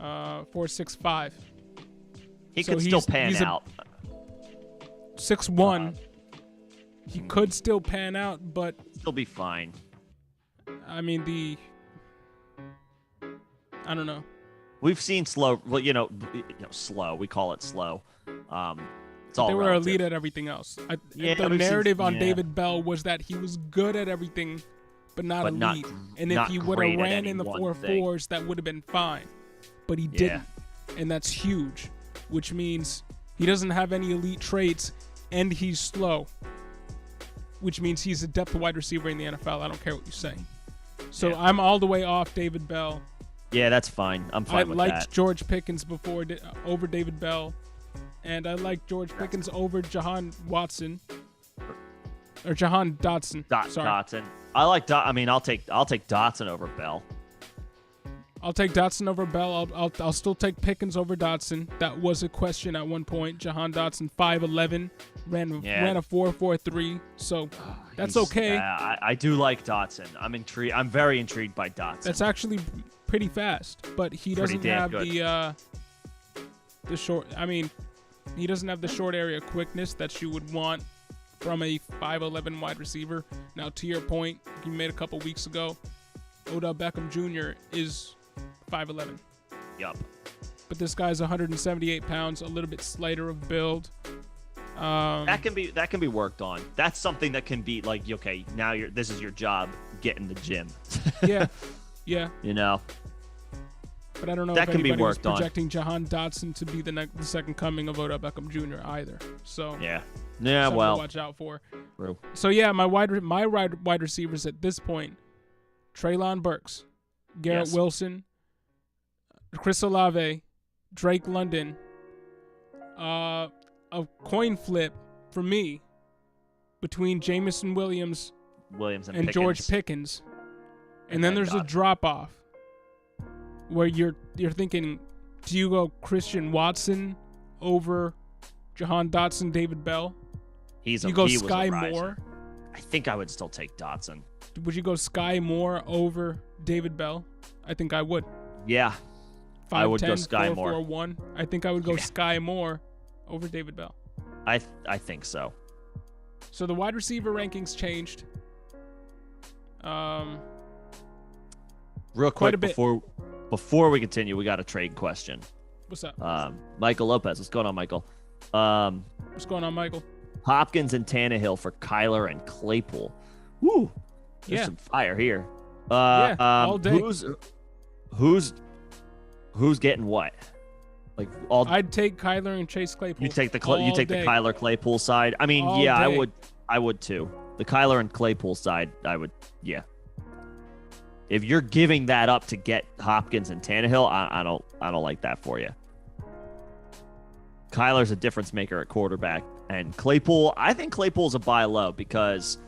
4.65. He So could still he's pan a- out. 6'1". He could still pan out, but Still be fine. I mean I don't know. We've seen slow. Well, slow. We call it slow. It's all They were relative. elite at everything else. Yeah, The we've seen- narrative on yeah. David Bell was that he was good at everything, but not But not- elite. And if not he would great have at ran any in the one 4.4s, that would have been fine. But he didn't. And that's huge, which means he doesn't have any elite traits, and he's slow, which means he's a depth wide receiver in the NFL. I don't care what you say. So Yeah. I'm all the way off David Bell. Yeah, that's fine. I'm I fine with liked that. George Pickens over David Bell, and I liked George Pickens over Jahan Watson or Jahan Dotson. Sorry, Dotson. I like. I'll take Dotson over Bell. I'll take Dotson over Bell. I'll still take Pickens over Dotson. That was a question at one point. Jahan Dotson, 5'11", ran a 4.43. So that's okay. I do like Dotson. I'm intrigued. I'm very intrigued by Dotson. That's actually pretty fast, but he doesn't damn have good. the short. I mean, he doesn't have the short area quickness that you would want from a 5'11" wide receiver. Now, to your point, you made a couple weeks ago, Odell Beckham Jr. is 5'11". Yup. But this guy's 178 pounds, a little bit slighter of build. That can be worked on. That's something that can be like, okay, now this is your job. Get in the gym. Yeah. You know. But I don't know That if can be anybody was worked on. projecting Jahan Dotson to be the second coming of Odell Beckham Jr. either. So Yeah. something to Well. watch out for. True. So yeah, my wide receivers at this point: Treylon Burks, Garrett Yes. Wilson, Chris Olave, Drake London. A coin flip for me between Jameson Williams Williams and and Pickens. George Pickens, and then there's a Dotson. drop off where you're thinking, do you go Christian Watson over Jahan Dotson, David Bell? He You go was a Sky riser. Moore. I think I would still take Dotson. Would you go Sky Moore over David Bell? I think I would. Yeah. 5'10", I would go Sky Moore. 4'1". I think I would go Yeah. Sky Moore over David Bell. I think so. So the wide receiver rankings changed. Real Quite a quick bit. before we continue, we got a trade question. What's up? Michael Lopez, what's going on, Michael? What's going on, Michael? Hopkins and Tannehill for Kyler and Claypool. Woo! There's Yeah. some fire here. Yeah, all day. Who's getting what? Like all I'd take Kyler and Chase Claypool. you take the day. Kyler Claypool side. I mean, All yeah, day. I would too. The Kyler and Claypool side, I would, yeah. If you're giving that up to get Hopkins and Tannehill, I don't like that for you. Kyler's a difference maker at quarterback, and Claypool, I think Claypool's a buy low because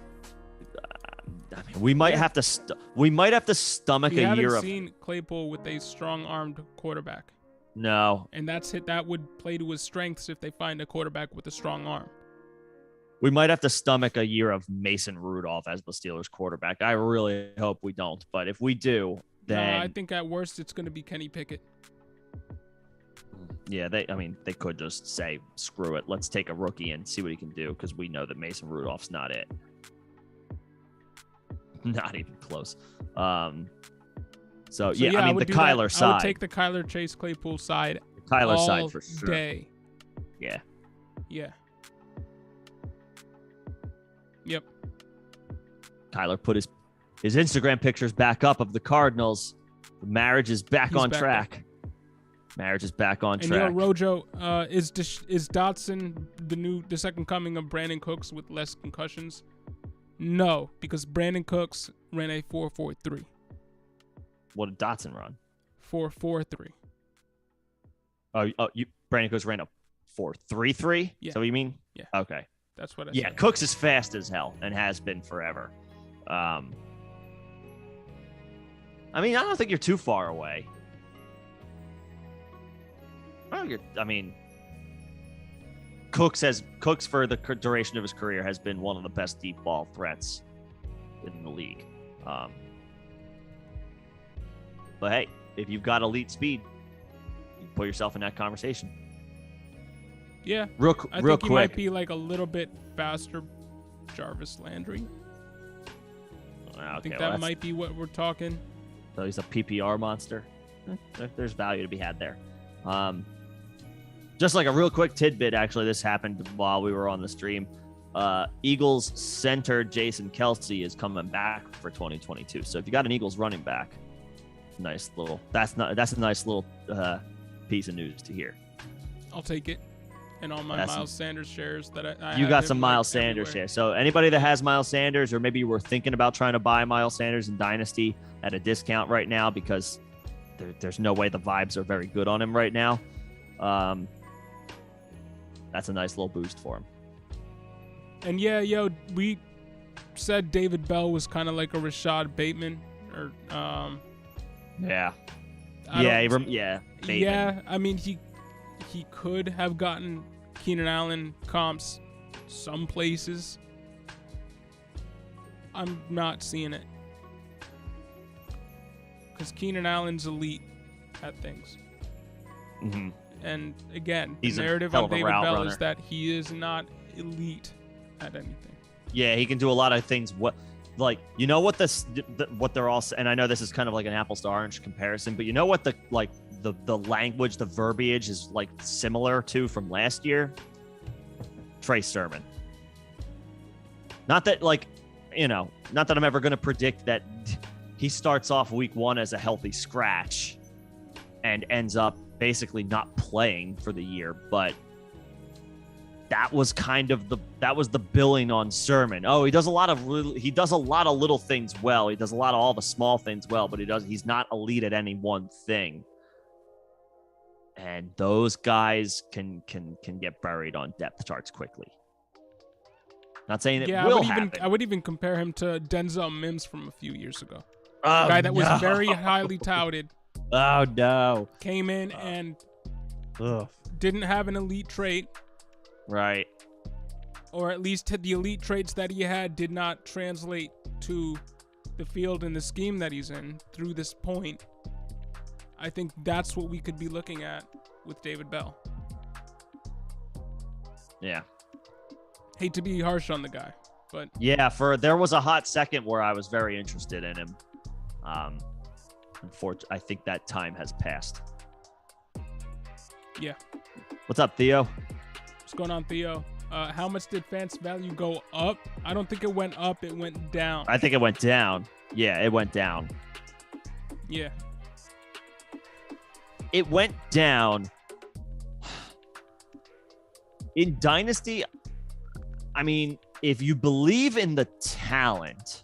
I mean, we might have to stomach We a haven't year of seen Claypool with a strong-armed quarterback, no. and that would play to his strengths if they find a quarterback with a strong arm. We might have to stomach a year of Mason Rudolph as the Steelers quarterback. I really hope we don't, but if we do, then I think at worst it's going to be Kenny Pickett. yeah, they could just say, screw it, let's take a rookie and see what he can do, because we know that Mason Rudolph's not it. Not even close. So yeah, I mean, the Kyler side. I would take the Kyler Chase Claypool side. The Kyler all side for sure. Day. Yeah. Yeah. Yep. Kyler put his Instagram pictures back up of the Cardinals. The marriage is back on track. Marriage is back on track. And Rojo, is Dotson the second coming of Brandon Cooks with less concussions? No, because Brandon Cooks ran a 4.43. What did Dotson run? 4.43. Brandon Cooks ran a 4.33? Yeah. Is that what you mean? Yeah. Okay. That's what I said. Yeah, Cooks is fast as hell and has been forever. I mean, I don't think you're too far away. Cooks for the duration of his career has been one of the best deep ball threats in the league. But hey, if you've got elite speed, you put yourself in that conversation. Yeah. Real I quick. He might be like a little bit faster Jarvis Landry. Okay, I think that might be what we're talking. So he's a PPR monster. There's value to be had there. Just like a real quick tidbit, actually, this happened while we were on the stream. Eagles center Jason Kelsey is coming back for 2022. So if you got an Eagles running back, that's a nice little piece of news to hear. I'll take it. And all my Miles Sanders shares that I you got some Miles Sanders shares. So anybody that has Miles Sanders, or maybe you were thinking about trying to buy Miles Sanders in Dynasty at a discount right now because there's no way the vibes are very good on him right now. That's a nice little boost for him. And yeah, we said David Bell was kind of like a Rashad Bateman, or yeah. Bateman. Yeah, I mean he could have gotten Keenan Allen comps some places. I'm not seeing it. Because Keenan Allen's elite at things. Mm-hmm. And again, He's the narrative a hell on of a David route Bell runner. is that he is not elite at anything. Yeah, he can do a lot of things. What they're all, and I know this is kind of like an apples to orange comparison, but you know what the language, the verbiage is like similar to from last year? Trey Sermon. Not that I'm ever going to predict that he starts off week one as a healthy scratch and ends up basically not playing for the year, but that was the billing on Sermon. Oh, he does a lot of little things well. He does a lot of all the small things well, but he's not elite at any one thing. And those guys can get buried on depth charts quickly. Not saying it will happen. I would even compare him to Denzel Mims from a few years ago. Oh, a guy that was very highly touted. Oh no! Came in and didn't have an elite trait. Right. Or at least the elite traits that he had did not translate to the field and the scheme that he's in through this point. I think that's what we could be looking at with David Bell. Yeah. Hate to be harsh on the guy, but yeah, there was a hot second where I was very interested in him. Unfortunately, I think that time has passed. Yeah. What's up, Theo? What's going on, Theo? How much did Fant's value go up? I don't think it went up. It went down. I think it went down. Yeah, it went down. Yeah. It went down In Dynasty, I mean, if you believe in the talent,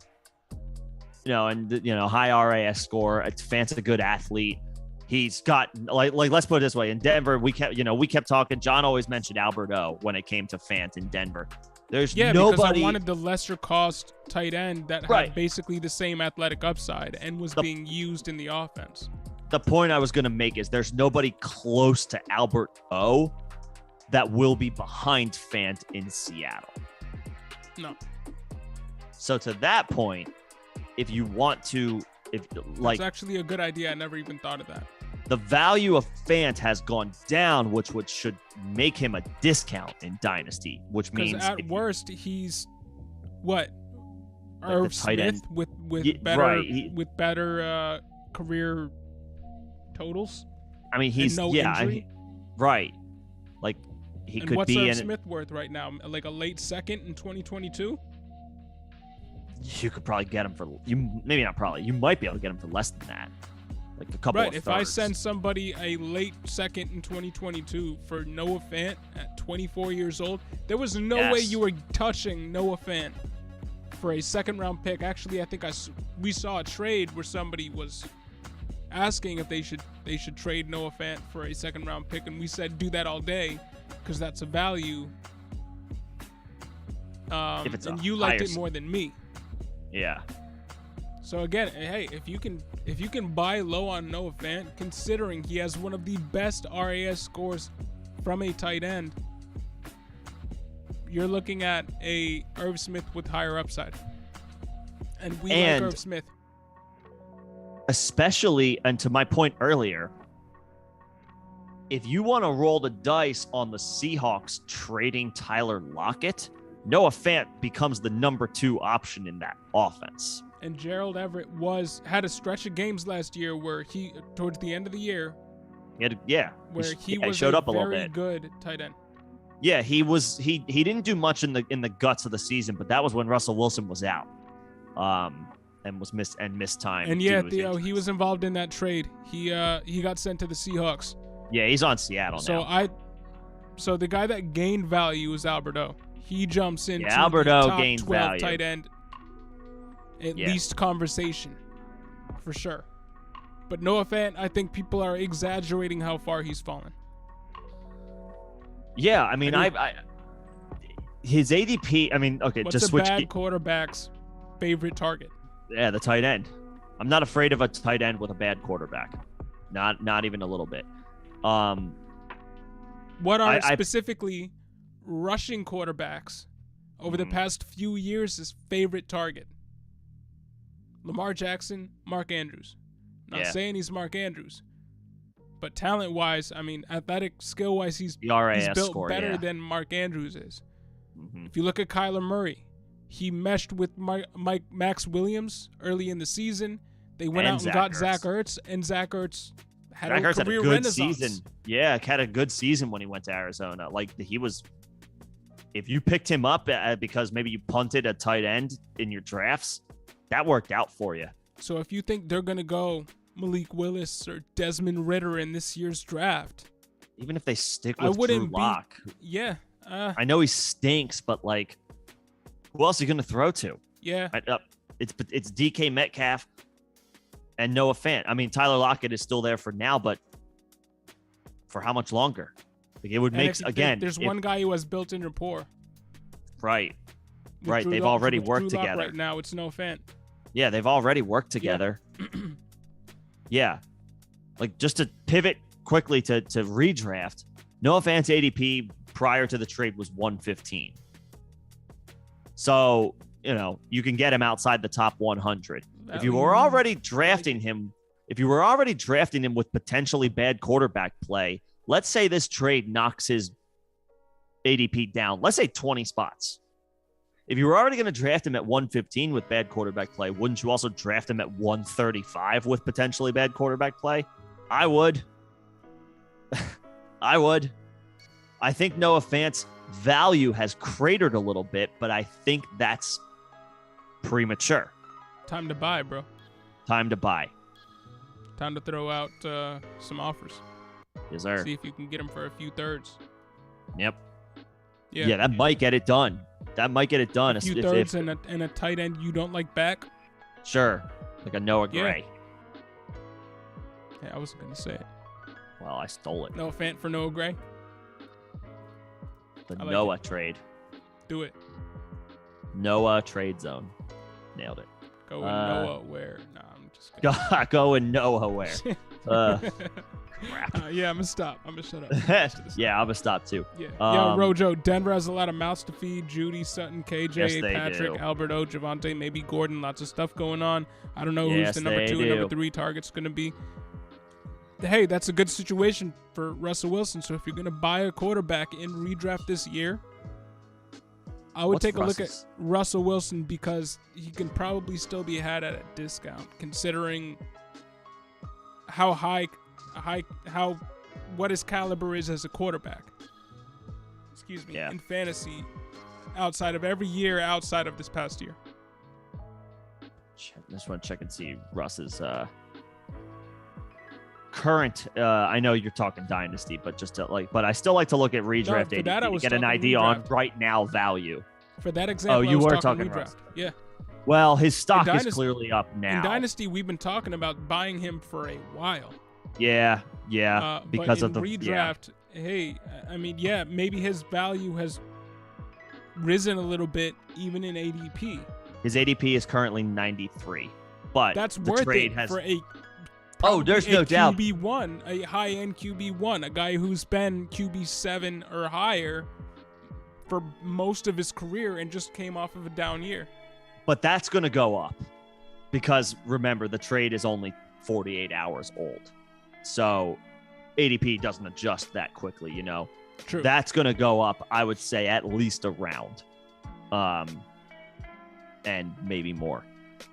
and high RAS score, Fant's a good athlete. He's got like let's put it this way. In Denver, we kept talking. John always mentioned Albert O when it came to Fant in Denver. There's nobody. Because I wanted the lesser cost tight end that had basically the same athletic upside and was being used in the offense. The point I was going to make is there's nobody close to Albert O that will be behind Fant in Seattle. No. So to that point, if you want to, that's actually a good idea. I never even thought of that. The value of Fant has gone down, which should make him a discount in Dynasty, which means at worst he's what? Irv Smith with better career totals. I mean, he's injury. Right. Like he and could what's be Irv Smith worth right now? Like a late second in 2022. You could probably get him for maybe not probably. You might be able to get him for less than that. Like a couple of if thirds. I send somebody a late second in 2022 for Noah Fant at 24 years old, there was no way you were touching Noah Fant for a second round pick. Actually, I think we saw a trade where somebody was asking if they should trade Noah Fant for a second round pick, and we said do that all day because that's a value. If it's and you liked it more than me. Yeah. So again, hey, if you can buy low on Noah Fant, considering he has one of the best RAS scores from a tight end, you're looking at a Irv Smith with higher upside. And we like Irv Smith. Especially, and to my point earlier, if you want to roll the dice on the Seahawks trading Tyler Lockett, Noah Fant becomes the number 2 option in that offense. And Gerald Everett had a stretch of games last year where he, towards the end of the year, he showed up a little very bit. Good tight end. Yeah, he was. He didn't do much in the guts of the season, but that was when Russell Wilson was out, and missed time. And yeah, Theo, he was involved in that trade. He got sent to the Seahawks. Yeah, he's on Seattle now. So the guy that gained value is Albert O. He jumps into the top top 12 value. tight end, at least conversation, for sure. But Noah Fant, I think people are exaggerating how far he's fallen. Yeah, I mean, his ADP. I mean, okay, what's just a switch. Bad quarterback's favorite target? Yeah, the tight end. I'm not afraid of a tight end with a bad quarterback. Not even a little bit. What are specifically rushing quarterbacks over the past few years' his favorite target? Lamar Jackson, Mark Andrews. Not saying he's Mark Andrews, but talent-wise, I mean, athletic skill-wise, he's built better than Mark Andrews is. Mm-hmm. If you look at Kyler Murray, he meshed with Max Williams early in the season. They went out and got Zach Ertz, and Zach Ertz had a career renaissance. Season. Yeah, had a good season when he went to Arizona. Like he was. If you picked him up because maybe you punted a tight end in your drafts, that worked out for you. So if you think they're going to go Malik Willis or Desmond Ridder in this year's draft, even if they stick with Drew Lock, I know he stinks, but like, who else are you going to throw to? Yeah, it's DK Metcalf and Noah Fant. I mean, Tyler Lockett is still there for now, but for how much longer? Like it would make There's one guy who has built-in rapport. Right. They've already worked together. Right now, it's Noah Fant. Yeah, they've already worked together. Yeah. Like just to pivot quickly to redraft, Noah Fant's ADP prior to the trade was 115. So, you can get him outside the top 100. If you were already drafting him with potentially bad quarterback play, let's say this trade knocks his ADP down. Let's say 20 spots. If you were already going to draft him at 115 with bad quarterback play, wouldn't you also draft him at 135 with potentially bad quarterback play? I would. I think Noah Fant's value has cratered a little bit, but I think that's premature. Time to buy, bro. Time to buy. Time to throw out some offers. Yes, sir. See if you can get him for a few thirds. Yep. Yeah, that might get it done. That might get it done. A few thirds and a tight end you don't like back. Sure, like a Noah Gray. Yeah, I wasn't gonna say it. Well, I stole it. No Fant for Noah Gray. The Noah trade. Do it. Noah trade zone. Nailed it. Go in Noah where? Nah, I'm just kidding. Go in Noah where? Crap. Yeah, I'm gonna stop. I'm gonna shut up. Yeah, I'm gonna stop too. Yeah. Yo, Rojo, Denver has a lot of mouths to feed. Judy, Sutton, KJ, Yes, Patrick, do. Alberto, Javante, maybe Gordon. Lots of stuff going on. I don't know who's the number 2 and number 3 target's gonna be. Hey, that's a good situation for Russell Wilson. So if you're gonna buy a quarterback in redraft this year, I would take a look at Russell Wilson because he can probably still be had at a discount, considering how what his caliber is as a quarterback. Excuse me, in fantasy, outside of every year, outside of this past year. I just want to check and see Russ's current. I know you're talking Dynasty, but but I still like to look at redraft data to get an idea on right now value. For that example, you were talking talking redraft. Yeah. Well, his stock is clearly up now. In Dynasty, we've been talking about buying him for a while. Yeah, because but of the redraft. Hey, I mean, yeah, maybe his value has risen a little bit, even in ADP. His ADP is currently 93, but that's the worth trade it for there's no doubt. QB1, a high-end QB1, a guy who's been QB7 or higher for most of his career and just came off of a down year. But that's going to go up because remember, the trade is only 48 hours old. So ADP doesn't adjust that quickly, you know. True. That's going to go up, I would say, at least a round. And maybe more.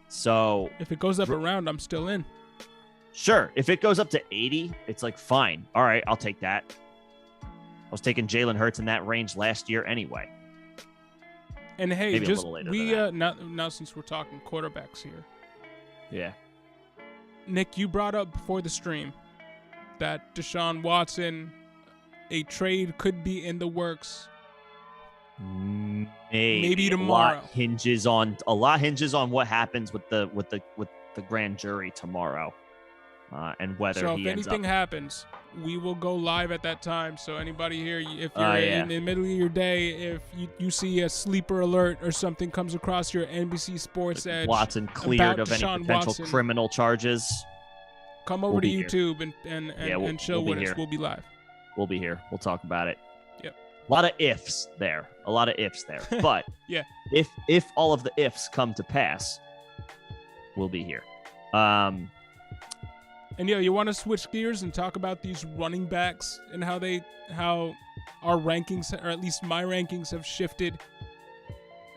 So if it goes up a round, I'm still in. Sure. If it goes up to 80, it's like, fine. All right, I'll take that. I was taking Jalen Hurts in that range last year anyway. And hey, maybe just now since we're talking quarterbacks here. Yeah. Nick, you brought up before the stream that Deshaun Watson, a trade could be in the works. Maybe tomorrow. A lot hinges on what happens with the grand jury tomorrow, and whether if anything happens, we will go live at that time. So anybody here, if you're in the middle of your day, if you see a sleeper alert or something comes across your NBC Sports Edge, Watson cleared of any potential criminal charges, come over to YouTube and show with us. We'll be live. We'll be here. We'll talk about it. Yep. A lot of ifs there. But yeah, if all of the ifs come to pass, we'll be here. And yeah, you want to switch gears and talk about these running backs and how our rankings, or at least my rankings, have shifted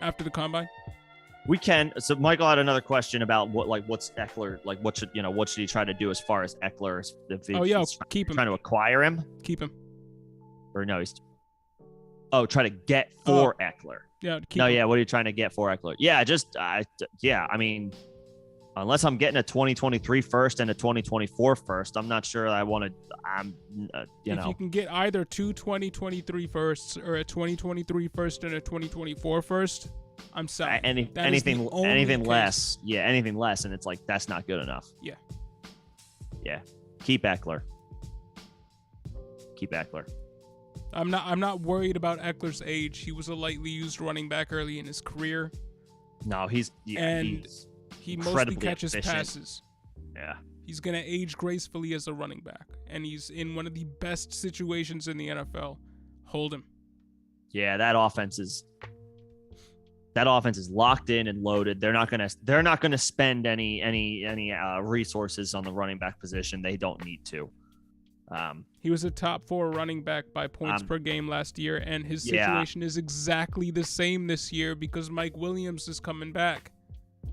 after the combine? We can. So Michael had another question about what's Eckler, what should he try to do as far as Eckler? Keep him. Trying to acquire him? Keep him. Or no, try to get for Eckler. Yeah. What are you trying to get for Eckler? Yeah, I mean, unless I'm getting a 2023 first and a 2024 first, I'm not sure I want to. If you can get either two 2023 firsts or a 2023 first and a 2024 first, I'm sorry. Anything less, anything less, and it's like that's not good enough. Yeah. Keep Eckler. I'm not worried about Eckler's age. He was a lightly used running back early in his career. No, he mostly catches efficient. passes. Yeah. He's going to age gracefully as a running back, and he's in one of the best situations in the NFL. Hold him. Yeah, that offense is locked in and loaded. They're not going to spend any resources on the running back position. They don't need to. He was a top 4 running back by points per game last year, and his situation is exactly the same this year because Mike Williams is coming back.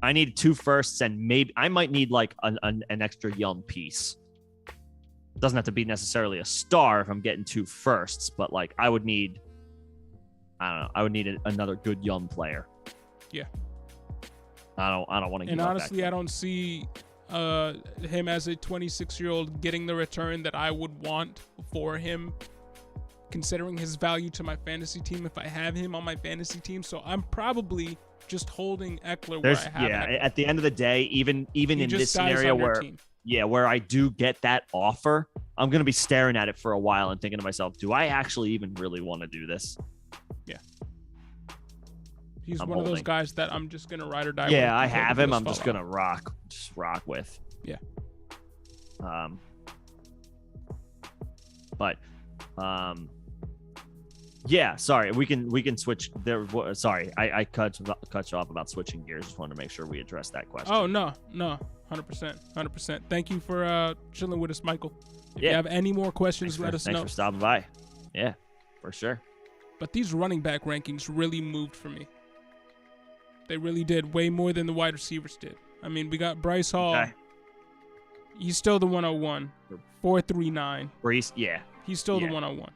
I need 2 firsts, and maybe I might need like an extra young piece. Doesn't have to be necessarily a star if I'm getting 2 firsts, but like I would need another good young player. Yeah. I don't want to. And honestly, I don't see him as a 26-year-old getting the return that I would want for him considering his value to my fantasy team if I have him on my fantasy team. So I'm probably just holding Eckler where I have him. At the end of the day, even in this scenario where I do get that offer, I'm going to be staring at it for a while and thinking to myself, do I actually even really want to do this? Yeah. He's one of those guys that I'm just going to ride or die with. Yeah, I have him. I'm just going to rock with. Yeah. Yeah, sorry. We can switch there. Sorry. I cut you off about switching gears. Just wanted to make sure we addressed that question. Oh, no. 100%. Thank you for chilling with us, Michael. If you have any more questions, let us know. Thanks for stopping by. Yeah, for sure. But these running back rankings really moved for me. They really did, way more than the wide receivers did. I mean, we got Bryce Hall. Okay. He's still the 101. 439. Bryce, yeah. He's still the 101.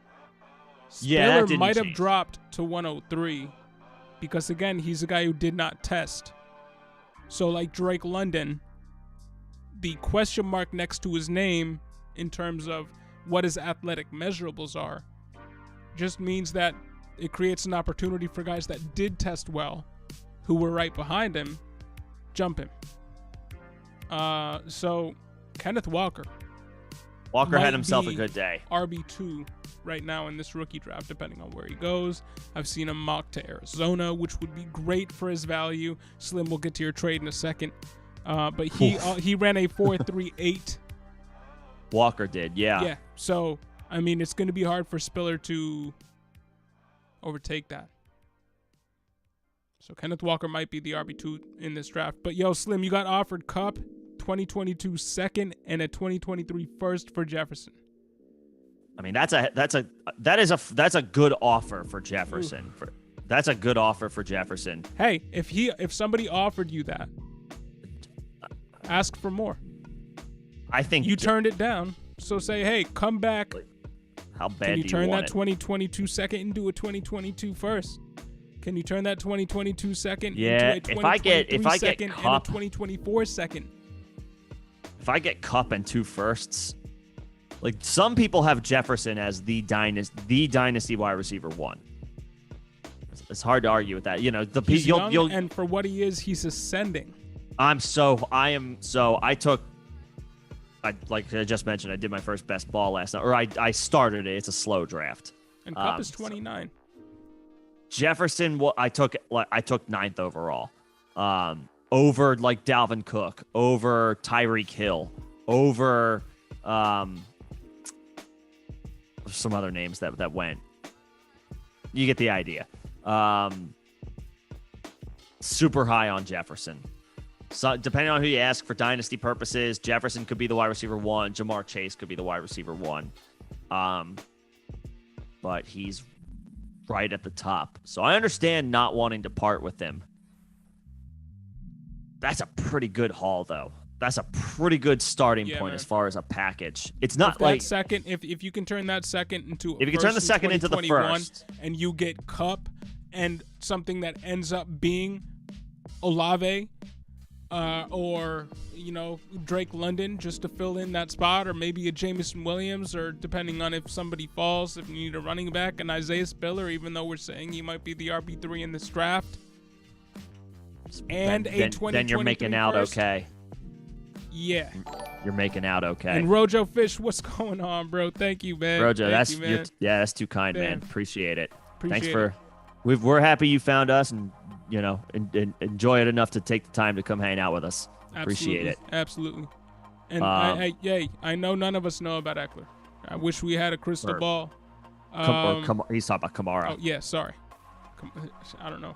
Spiller might have dropped to 103 because, again, he's a guy who did not test. So, like Drake London, the question mark next to his name in terms of what his athletic measurables are just means that it creates an opportunity for guys that did test well, who were right behind him, jump him. So Kenneth Walker had himself a good day. RB2 right now in this rookie draft, depending on where he goes. I've seen him mock to Arizona, which would be great for his value. Slim, we'll get to your trade in a second. But he ran a 4.38. Walker did, yeah. Yeah. So, I mean, it's going to be hard for Spiller to overtake that. So Kenneth Walker might be the RB2 in this draft. But yo, Slim, you got offered Kupp, 2022 second, and a 2023 first for Jefferson. I mean, that's a good offer for Jefferson. That's a good offer for Jefferson. Hey, if somebody offered you that, ask for more. I think you turned it down. So say, hey, come back. How bad can you turn that it? 2022 second into a 2022 first? Can you turn that 2022 second into a 2023 second and a 2024 second? If I get Kupp and 2 firsts, like some people have Jefferson as the dynasty wide receiver 1. It's hard to argue with that. You know, he's young, and for what he is, he's ascending. Like I just mentioned, I did my first best ball last night, or I started it. It's a slow draft. And Kupp is 29. Jefferson, I took 9th overall, over like Dalvin Cook, over Tyreek Hill, over some other names that went. You get the idea. Super high on Jefferson. So depending on who you ask for dynasty purposes, Jefferson could be the wide receiver 1. Jamar Chase could be the wide receiver 1. But he's right at the top. So I understand not wanting to part with him. That's a pretty good haul, though. That's a pretty good starting point, man, as far as a package. It's not like second. If you can turn that second into if you can turn the second into the first, and you get Kupp and something that ends up being Olave. Or, Drake London just to fill in that spot, or maybe a Jameson Williams, or depending on if somebody falls, if you need a running back, and Isaiah Spiller, even though we're saying he might be the RB3 in this draft. And then you're making out first. Okay. Yeah. You're making out okay. And Rojo Fish, what's going on, bro? Thank you, man. Rojo, man. That's too kind, man. Appreciate it. We're happy you found us, and enjoy it enough to take the time to come hang out with us. Appreciate it. Absolutely. And I know none of us know about Eckler. I wish we had a crystal ball. He's talking about Kamara. Oh yeah, sorry. I don't know.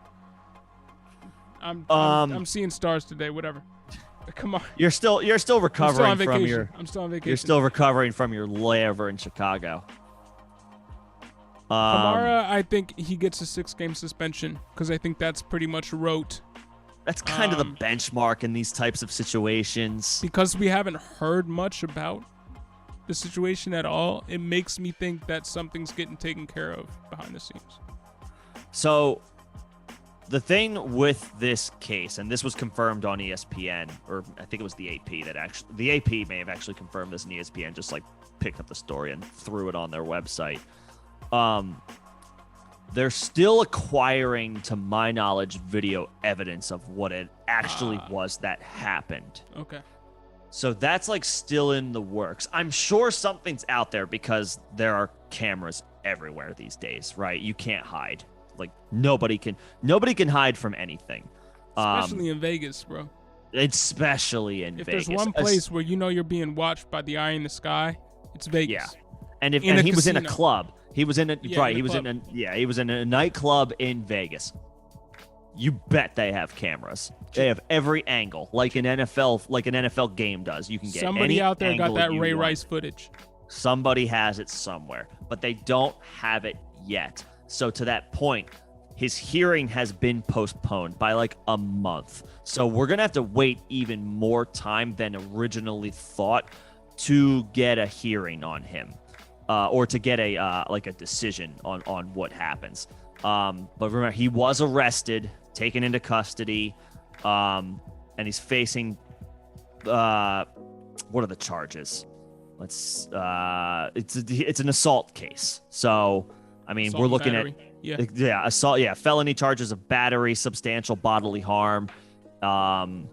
I'm seeing stars today. Whatever. Come on. You're still recovering from your. I'm still on vacation. You're still recovering from your layover in Chicago. Kamara, I think he gets a 6-game suspension because I think that's pretty much rote. That's kind of the benchmark in these types of situations. Because we haven't heard much about the situation at all, it makes me think that something's getting taken care of behind the scenes. So the thing with this case, and this was confirmed on ESPN, or I think it was the AP the AP may have actually confirmed this, and ESPN just like picked up the story and threw it on their website. They're still acquiring, to my knowledge, video evidence of what it actually was that happened. Okay. So that's like still in the works. I'm sure something's out there because there are cameras everywhere these days, right? You can't hide. Like nobody can hide from anything. Especially in Vegas, bro. Especially in Vegas. If there's one place where you know you're being watched by the eye in the sky, it's Vegas. Yeah. And he was in a club. He was in a he was in a nightclub in Vegas. You bet they have cameras. They have every angle, like an NFL game does. You can get somebody out there got that Ray want. Rice footage. Somebody has it somewhere, but they don't have it yet. So to that point, his hearing has been postponed by like a month. So we're gonna have to wait even more time than originally thought to get a hearing on him, or to get a decision on what happens. But remember, he was arrested, taken into custody, and he's facing what are the charges? It's an assault case. So I mean, Assault we're looking battery. at assault, felony charges of battery, substantial bodily harm, and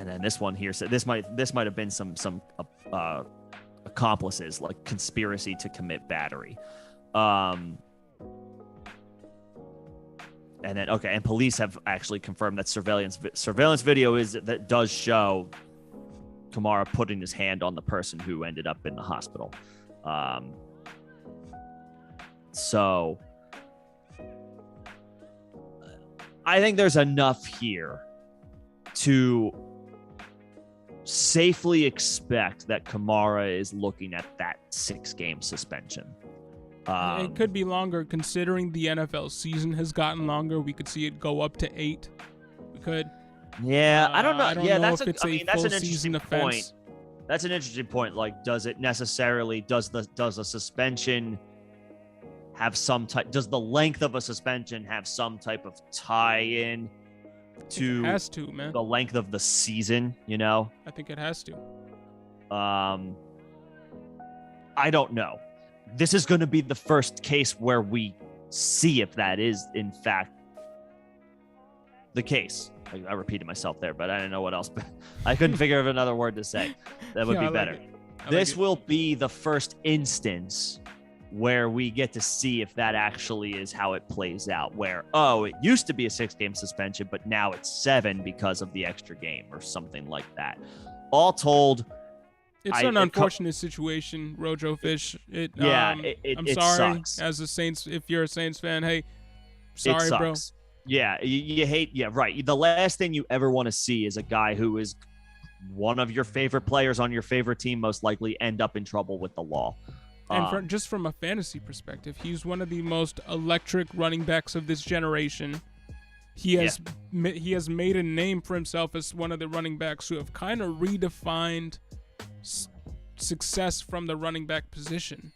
then this one here. So this might have been some accomplices, like conspiracy to commit battery. And then and police have actually confirmed that surveillance video that does show Kamara putting his hand on the person who ended up in the hospital. So I think there's enough here to safely expect that Kamara is looking at that 6-game suspension. It could be longer, considering the NFL season has gotten longer. We could see it go up to 8. We could. Yeah, I don't know. I don't know if it's a full season offense. That's an interesting point. Like, does it necessarily does a suspension have some type? Does the length of a suspension have some type of tie-in to? It has to, man. The length of the season. You know. I think it has to. I don't know. This is going to be the first case where we see if that is, in fact, the case. I repeated myself there, but I didn't know what else. I couldn't figure of another word to say. That would be better. This will be the first instance where we get to see if that actually is how it plays out. Where, it used to be a 6-game suspension, but now it's 7 because of the extra game or something like that. All told, it's an unfortunate situation, Rojo Fish. I'm sorry, sucks. as a Saints. If you're a Saints fan, hey, sorry, bro. Yeah, you hate. Yeah, right. The last thing you ever want to see is a guy who is one of your favorite players on your favorite team most likely end up in trouble with the law. And just from a fantasy perspective, he's one of the most electric running backs of this generation. He has made a name for himself as one of the running backs who have kind of redefined success from the running back position,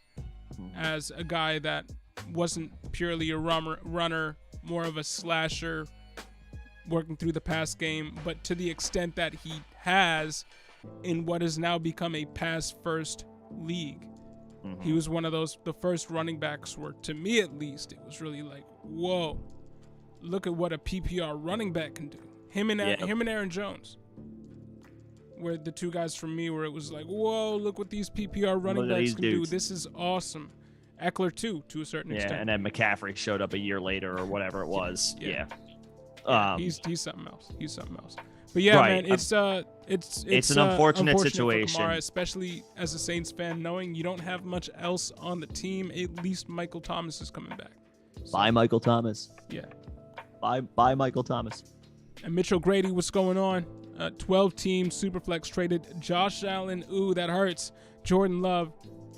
as a guy that wasn't purely a runner, more of a slasher, working through the pass game, but to the extent that he has in what has now become a pass-first league. He was one of the first running backs where, to me at least, it was really like, whoa, look at what a PPR running back can do. Him and Aaron Jones were the two guys from me where it was like, whoa, look what these PPR running backs can do. This is awesome. Eckler too, to a certain extent. And then McCaffrey showed up a year later or whatever it was. Yeah. He's something else. But right. Man, it's an unfortunate situation, for Kamara, especially as a Saints fan, knowing you don't have much else on the team. At least Michael Thomas is coming back. So, bye, Michael Thomas. Yeah. Bye, Michael Thomas. And Mitchell Grady, what's going on? 12-team Superflex traded Josh Allen. Ooh, that hurts. Jordan Love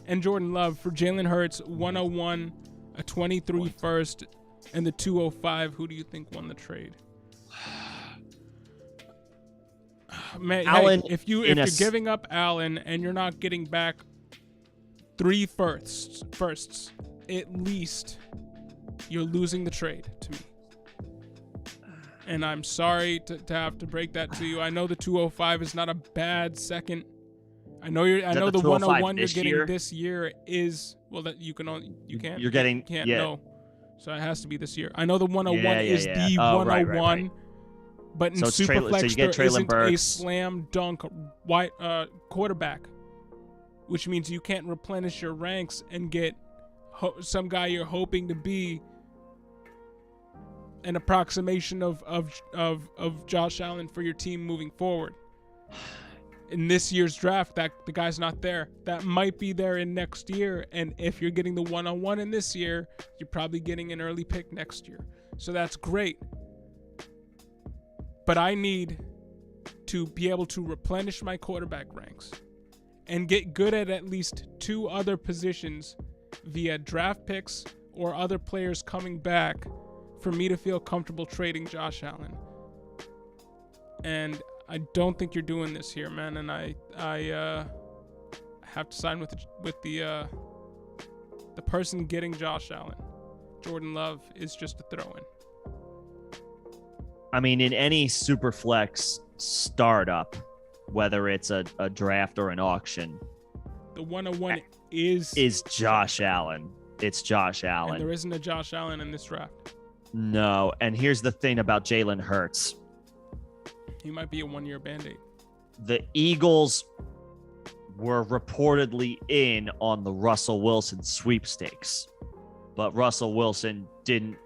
for Jalen Hurts, 101, a 23 first, and the 205. Who do you think won the trade? Man, Allen, hey, if you're giving up Allen and you're not getting back 3 firsts, at least you're losing the trade to me. And I'm sorry to have to break that to you. I know the 205 is not a bad second. I know you're. I that know the the 205 101 you're this getting year? this year is that you can only you can't You're getting- you can't yeah. know. So it has to be this year. I know the 101 is Yeah. the Oh, 101, right. but in So it's Traylon- Superflex so you get there Traylon isn't a Burks. slam dunk quarterback, which means you can't replenish your ranks and get some guy you're hoping to be an approximation of Josh Allen for your team moving forward. In this year's draft, that the guy's not there. That might be there in next year, and if you're getting the 101 in this year, you're probably getting an early pick next year. So that's great. But I need to be able to replenish my quarterback ranks and get good at least two other positions via draft picks or other players coming back for me to feel comfortable trading Josh Allen. And I don't think you're doing this here, man. And I have to sign with the person getting Josh Allen. Jordan Love is just a throw-in. I mean, in any Superflex startup, whether it's a draft or an auction, the 101 is Josh Allen. It's Josh Allen. And there isn't a Josh Allen in this draft. No. And here's the thing about Jalen Hurts. He might be a one-year Band-Aid. The Eagles were reportedly in on the Russell Wilson sweepstakes, but Russell Wilson didn't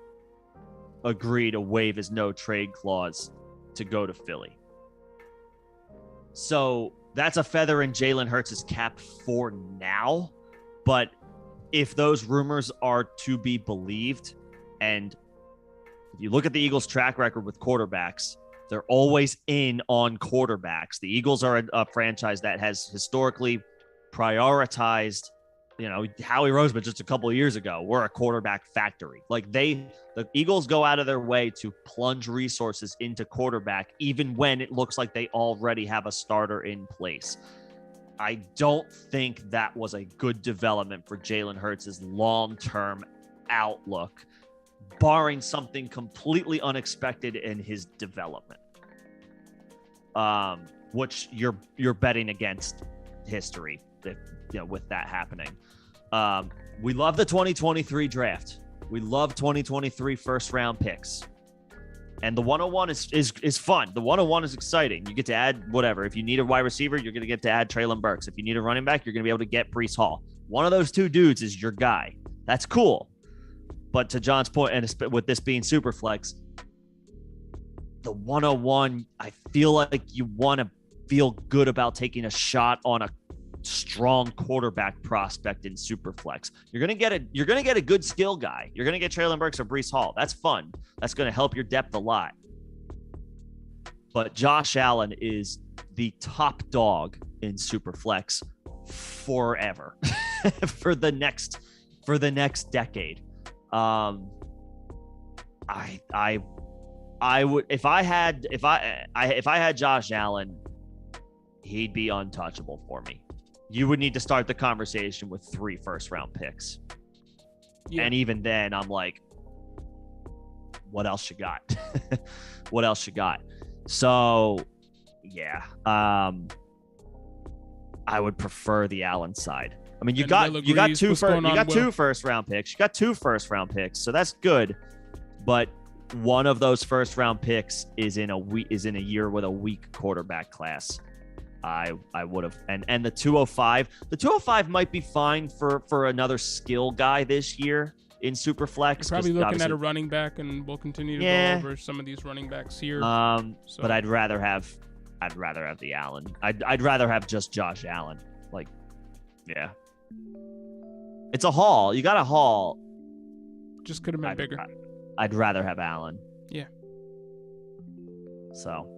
agree to waive his no-trade clause to go to Philly. So that's a feather in Jalen Hurts' cap for now. But if those rumors are to be believed, and if you look at the Eagles' track record with quarterbacks, they're always in on quarterbacks. The Eagles are a franchise that has historically prioritized, Howie Roseman just a couple of years ago. We're a quarterback factory. Like the Eagles go out of their way to plunge resources into quarterback, even when it looks like they already have a starter in place. I don't think that was a good development for Jalen Hurts' long-term outlook, barring something completely unexpected in his development, which you're betting against history with that happening. We love the 2023 draft. We love 2023 first round picks, and the 101 is fun. The 101 is exciting. You get to add whatever. If you need a wide receiver, you're going to get to add Traylon Burks. If you need a running back, you're going to be able to get Breece Hall. One of those two dudes is your guy. That's cool. But to John's point, and with this being Superflex, the 101, I feel like you want to feel good about taking a shot on a strong quarterback prospect in Superflex. You're gonna get a good skill guy. You're gonna get Traylon Burks or Breece Hall. That's fun. That's gonna help your depth a lot. But Josh Allen is the top dog in Superflex forever for the next decade. I would, if I had Josh Allen, he'd be untouchable for me. You would need to start the conversation with 3 first-round picks. Yeah. And even then, I'm like, what else you got? What else you got? So, yeah. I would prefer the Allen side. I mean, you got two first-round picks. You got 2 first-round picks, so that's good. But one of those first-round picks is in a year with a weak quarterback class. I would have, and the 205 might be fine for another skill guy this year in Superflex. You're probably looking at a running back, and we'll continue to go over some of these running backs here. But I'd rather have the Allen. I'd rather have just Josh Allen. Like, yeah, it's a haul. You got a haul. Just could have been bigger. I'd rather have Allen. Yeah. So.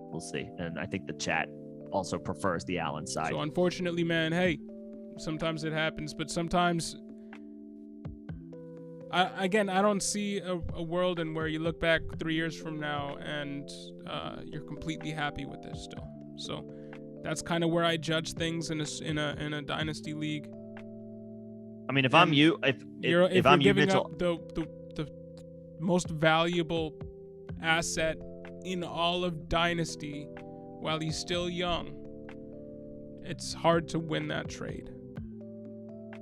We'll see. And I think the chat also prefers the Allen side. So unfortunately, man, hey, sometimes it happens, but sometimes I don't see a world in where you look back 3 years from now and you're completely happy with this still. So that's kind of where I judge things in a dynasty league. I mean, if I'm you, if I'm you, giving Mitchell, up the most valuable asset in all of Dynasty while he's still young, it's hard to win that trade.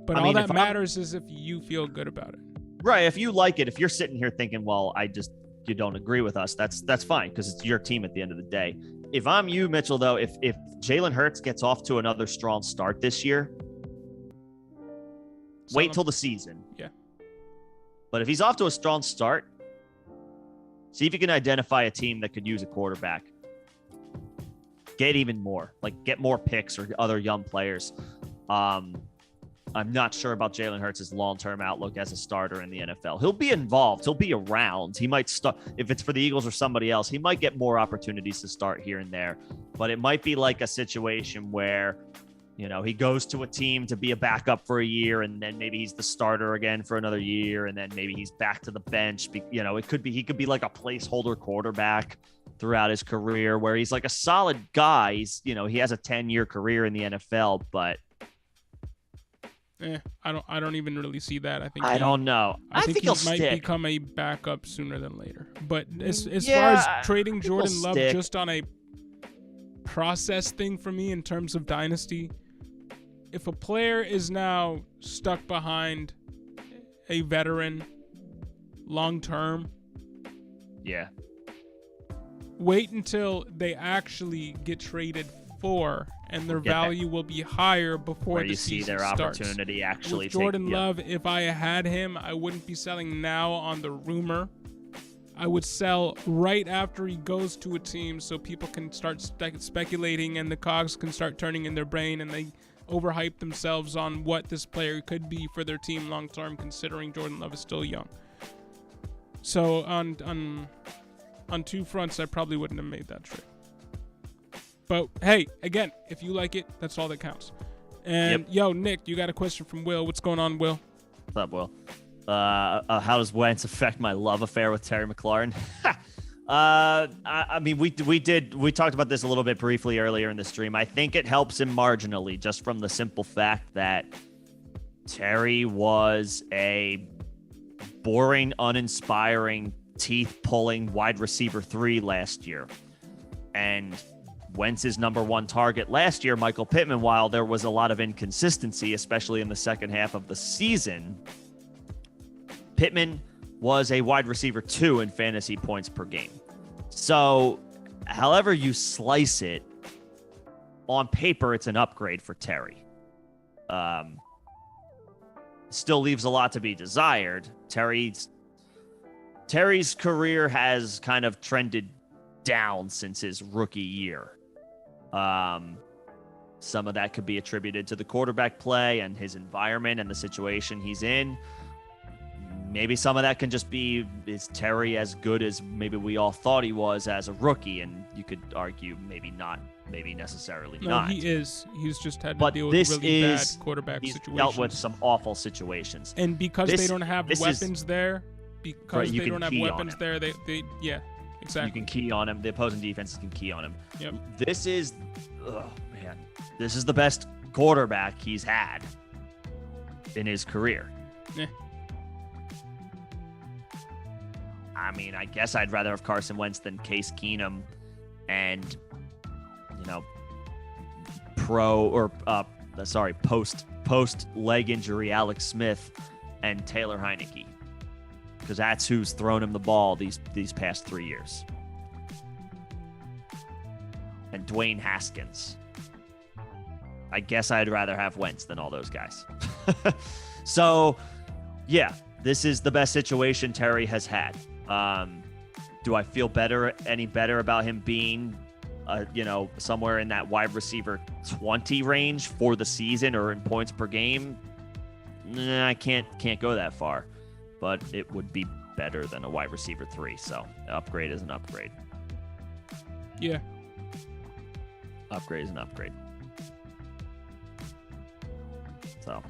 But I all mean, that if matters is if you feel good about it. Right. If you like it, if you're sitting here thinking, well, you don't agree with us, that's fine because it's your team at the end of the day. If I'm you, Mitchell, though, if Jalen Hurts gets off to another strong start this year, wait till the season. Yeah. But if he's off to a strong start, see if you can identify a team that could use a quarterback. Get even more, like get more picks or other young players. I'm not sure about Jalen Hurts' long-term outlook as a starter in the NFL. He'll be involved. He'll be around. He might start, if it's for the Eagles or somebody else, he might get more opportunities to start here and there. But it might be like a situation where, you know, he goes to a team to be a backup for a year, and then maybe he's the starter again for another year, and then maybe he's back to the bench. You know, he could be like a placeholder quarterback throughout his career where he's like a solid guy. He's, you know, he has a 10-year career in the NFL, but I don't even really see that. I don't know. I think he he'll might stick. become a backup sooner than later. But as Yeah, far as trading Jordan Love stick. just on a process thing for me in terms of Dynasty, if a player is now stuck behind a veteran long term, Yeah. wait until they actually get traded for, and their value will be higher before Where the you see season their starts. opportunity actually With Jordan take, Love, if I had him, I wouldn't be selling now on the rumor. I would sell right after he goes to a team so people can start speculating and the cogs can start turning in their brain and they overhype themselves on what this player could be for their team long term, considering Jordan Love is still young. So on two fronts, I probably wouldn't have made that trade. But hey, again, if you like it, that's all that counts. And yo, Nick, you got a question from Will. What's going on, Will? What's up, Will? How does Wentz affect my love affair with Terry McLaurin? I mean, we talked about this a little bit briefly earlier in the stream. I think it helps him marginally just from the simple fact that Terry was a boring, uninspiring, teeth-pulling wide receiver 3 last year. And Wentz's number 1 target last year, Michael Pittman, while there was a lot of inconsistency, especially in the second half of the season, Pittman was a wide receiver 2 in fantasy points per game. So, however you slice it, on paper, it's an upgrade for Terry. Still leaves a lot to be desired. Terry's career has kind of trended down since his rookie year. Some of that could be attributed to the quarterback play and his environment and the situation he's in. Maybe some of that can just be, is Terry as good as maybe we all thought he was as a rookie? And you could argue maybe not, maybe necessarily not. He is. He's just had to deal with really bad quarterback situations. Dealt with some awful situations. And because they don't have weapons there, because they don't have weapons there, they yeah, exactly. You can key on him. The opposing defenses can key on him. Yep. This is the best quarterback he's had in his career. Yeah. I mean, I guess I'd rather have Carson Wentz than Case Keenum and, you know, post leg injury Alex Smith and Taylor Heineke, because that's who's thrown him the ball these past 3 years. And Dwayne Haskins. I guess I'd rather have Wentz than all those guys. So, yeah, this is the best situation Terry has had. Do I feel any better about him being, somewhere in that wide receiver 20 range for the season or in points per game? Nah, I can't go that far, but it would be better than a wide receiver 3. So upgrade is an upgrade. Yeah. Upgrade is an upgrade. So.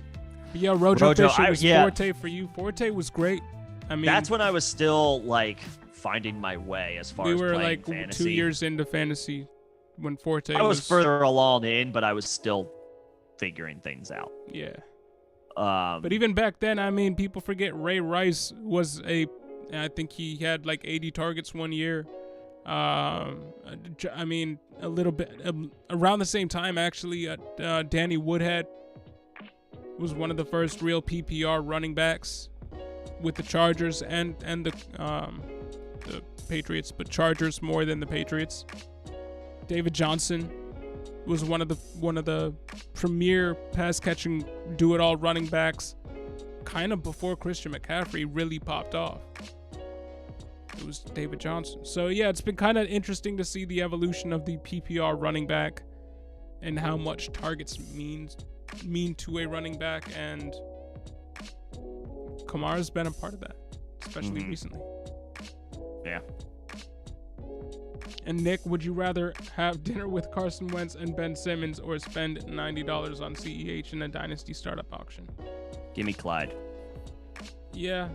Yeah, Rojo Fisher was Forte for you. Forte was great. I mean, that's when I was still like finding my way as far as playing fantasy. We were like 2 years into fantasy when Forte I was further along in, but I was still figuring things out. Yeah. But even back then, I mean, people forget Ray Rice was I think he had like 80 targets one year. I mean, a little bit around the same time, actually, Danny Woodhead was one of the first real PPR running backs with the Chargers and the Patriots, but Chargers more than the Patriots. David Johnson was one of the premier pass catching do it all running backs, kind of before Christian McCaffrey really popped off. It was David Johnson. So yeah, it's been kind of interesting to see the evolution of the PPR running back and how much targets mean to a running back, and Kamara's been a part of that, especially recently. Yeah. And Nick, would you rather have dinner with Carson Wentz and Ben Simmons or spend $90 on CEH in a Dynasty startup auction? Give me Clyde. Yeah.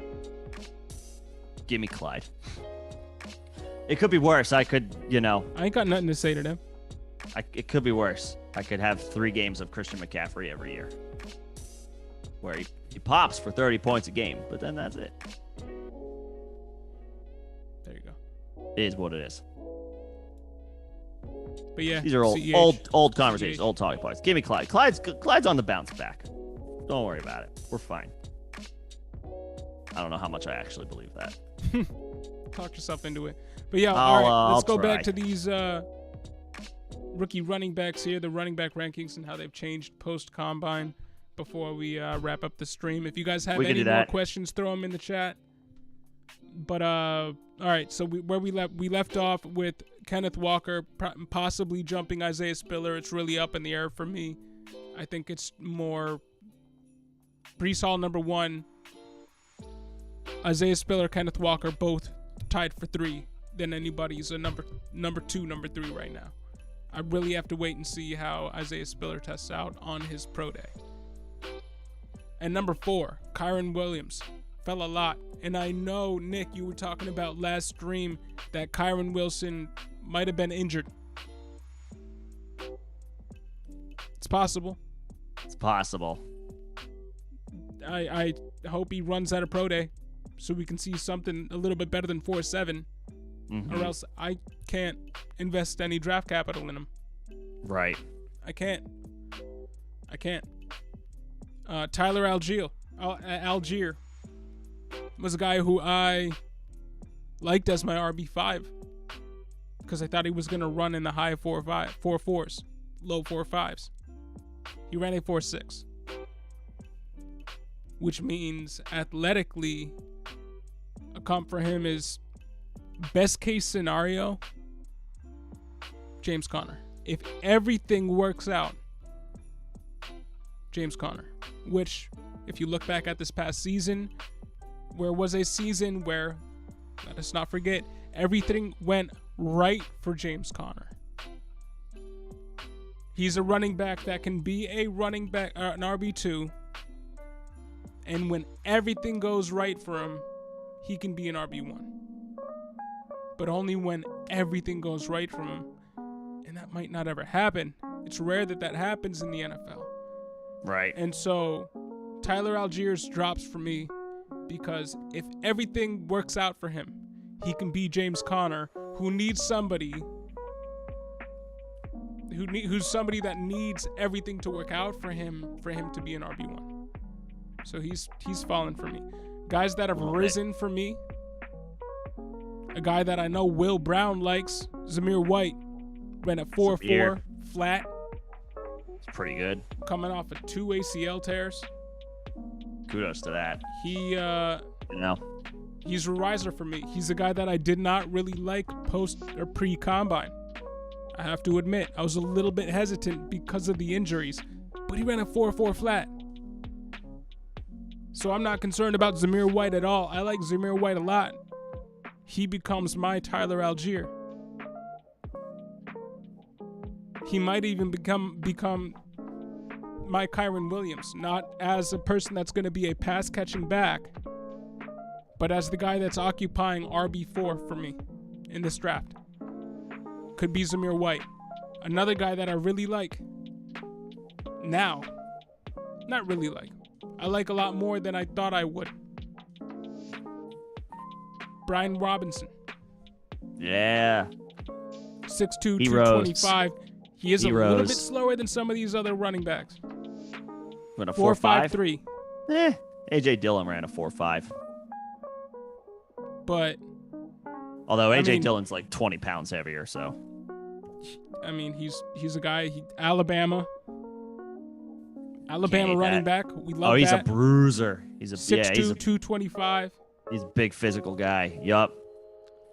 Give me Clyde. It could be worse. I could, I ain't got nothing to say to them. It could be worse. I could have 3 games of Christian McCaffrey every year, where he pops for 30 points a game, but then that's it. There you go. It is what it is. But yeah, these are old conversations, old talking points. Give me Clyde. Clyde's on the bounce back. Don't worry about it. We're fine. I don't know how much I actually believe that. Talk yourself into it. But yeah, all right, let's go back to these rookie running backs here, the running back rankings and how they've changed post-combine before we wrap up the stream. If you guys have any more questions, throw them in the chat. But all right, so we left off with Kenneth Walker possibly jumping Isaiah Spiller. It's really up in the air for me. I think it's more Breece Hall number 1, Isaiah Spiller, Kenneth Walker both tied for 3 than anybody's a number 2, number 3 right now. I really have to wait and see how Isaiah Spiller tests out on his pro day. And number 4, Kyren Williams. Fell a lot. And I know, Nick, you were talking about last stream that Kyren Wilson might have been injured. It's possible. It's possible. I hope he runs at a pro day so we can see something a little bit better than 4.7. Or else I can't invest any draft capital in him. Right. I can't. Tyler Algier was a guy who I liked as my RB5 because I thought he was going to run in the high 4.4s, low 4.5s. He ran a 4.6, which means athletically a comp for him is best case scenario, James Conner. If everything works out, James Conner. Which, if you look back at this past season, where was a season where, let us not forget, everything went right for James Conner. He's a running back that can be a running back, an RB2, and when everything goes right for him, he can be an RB1. But only when everything goes right for him, and that might not ever happen. It's rare that happens in the NFL. Right. And so Tyler Algiers drops for me because if everything works out for him, he can be James Conner, who needs somebody who's somebody that needs everything to work out for him to be an RB1. So he's fallen for me. Guys that have risen for me, a guy that I know Will Brown likes, Zamir White, ran at 4.4 flat. It's pretty good. Coming off of 2 ACL tears. Kudos to that. He's a riser for me. He's a guy that I did not really like post or pre-combine. I have to admit, I was a little bit hesitant because of the injuries, but he ran a 4.4 flat. So I'm not concerned about Zamir White at all. I like Zamir White a lot. He becomes my Tyler Algier. He might even become my Kyren Williams, not as a person that's going to be a pass-catching back, but as the guy that's occupying RB4 for me in this draft. Could be Zamir White. Another guy that I really like now. Not really like. I like a lot more than I thought I would. Brian Robinson. Yeah. 6'2", Heroes. 225. He is a little bit Heroes. slower than some of these other running backs. Run a 4.5. 4.53. AJ Dillon ran a 4.5. But Although AJ mean- Dillon's like 20 pounds heavier, so. I mean, he's a guy. Alabama Can't hate running that. back. We love Oh, he's that. a bruiser. He's a 6'2", 225. he's a big physical guy. Yup.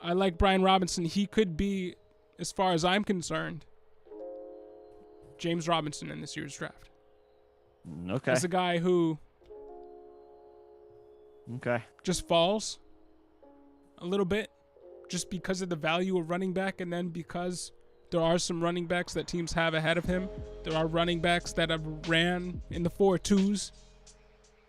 I like Brian Robinson. He could be, as far as I'm concerned, James Robinson in this year's draft. Okay. As a guy who Okay. just falls a little bit just because of the value of running back, and then because there are some running backs that teams have ahead of him. There are running backs that have ran in the 4.2s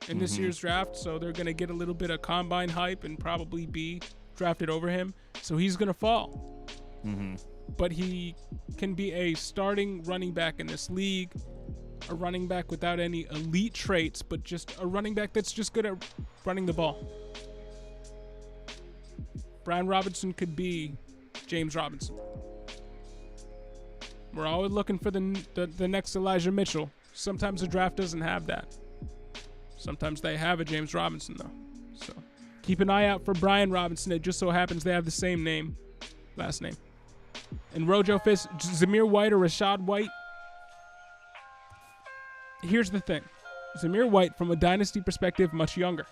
in this year's draft, so they're going to get a little bit of combine hype and probably be drafted over him. So he's going to fall. But he can be a starting running back in this league, a running back without any elite traits, but just a running back that's just good at running the ball. Brian Robinson could be James Robinson. We're always looking for the next Elijah Mitchell. Sometimes the draft doesn't have that. Sometimes they have a James Robinson, though. So keep an eye out for Brian Robinson. It just so happens they have the same name, last name. And Rojo Fist, Zamir White or Rashad White. Here's the thing. Zamir White, from a dynasty perspective, much younger.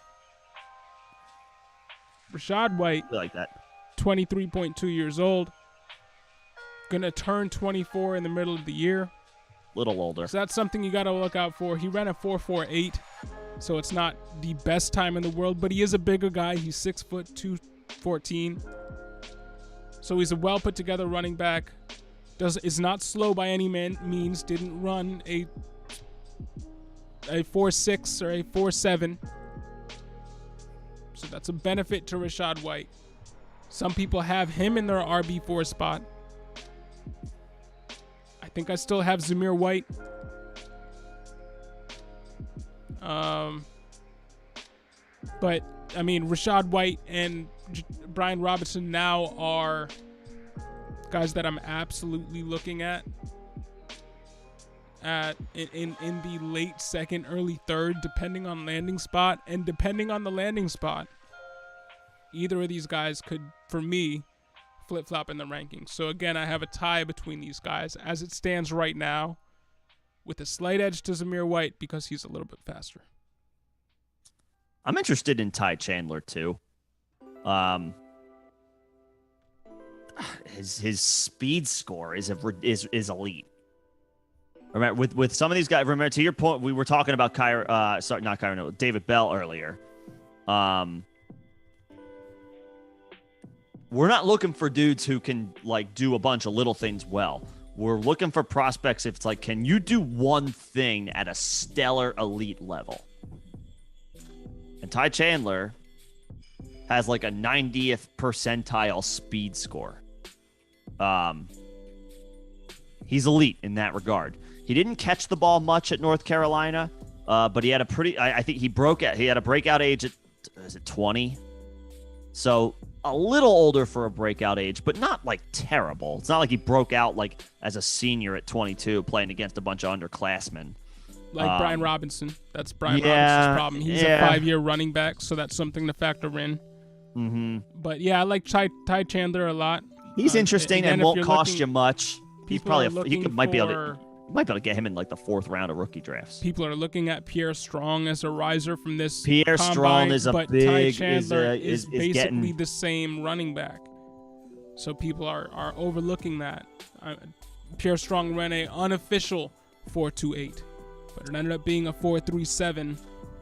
Rashad White, I like that. 23.2 years old. Gonna turn 24 in the middle of the year. Little older. So that's something you gotta look out for. He ran a 4.48, so it's not the best time in the world, but he is a bigger guy. He's 6 foot 214. So he's a well put together running back. Is not slow by any means. Didn't run a 4.6 or a 4.7. So that's a benefit to Rashad White. Some people have him in their RB4 spot. I think I still have Zamir White. But, I mean, Rashad White and Brian Robinson now are guys that I'm absolutely looking at in the late second, early third, depending on landing spot. And depending on the landing spot, either of these guys could, for me, flip-flop in the rankings. So again, I have a tie between these guys as it stands right now, with a slight edge to Zamir White because he's a little bit faster. I'm interested in Ty Chandler too. His speed score is elite. Remember, with some of these guys. Remember, to your point, we were talking about David Bell earlier. We're not looking for dudes who can like do a bunch of little things well. We're looking for prospects. If it's like, can you do one thing at a stellar elite level? And Ty Chandler has like a 90th percentile speed score. He's elite in that regard. He didn't catch the ball much at North Carolina, but he had a pretty. I think he had a breakout age at 20. So a little older for a breakout age, but not like terrible. It's not like he broke out like as a senior at 22 playing against a bunch of underclassmen. Like Brian Robinson. That's Brian Robinson's problem. He's a 5-year running back, so that's something to factor in. Mm-hmm. But yeah, I like Ty Chandler a lot. He's interesting and won't cost you much. He's probably might be able to get him in like the 4th round of rookie drafts. People are looking at Pierre Strong as a riser from this Pierre combine, Strong is a but big Ty Chandler is basically getting the same running back. So people are overlooking that. Pierre Strong ran a unofficial 4.28, but it ended up being a 4.37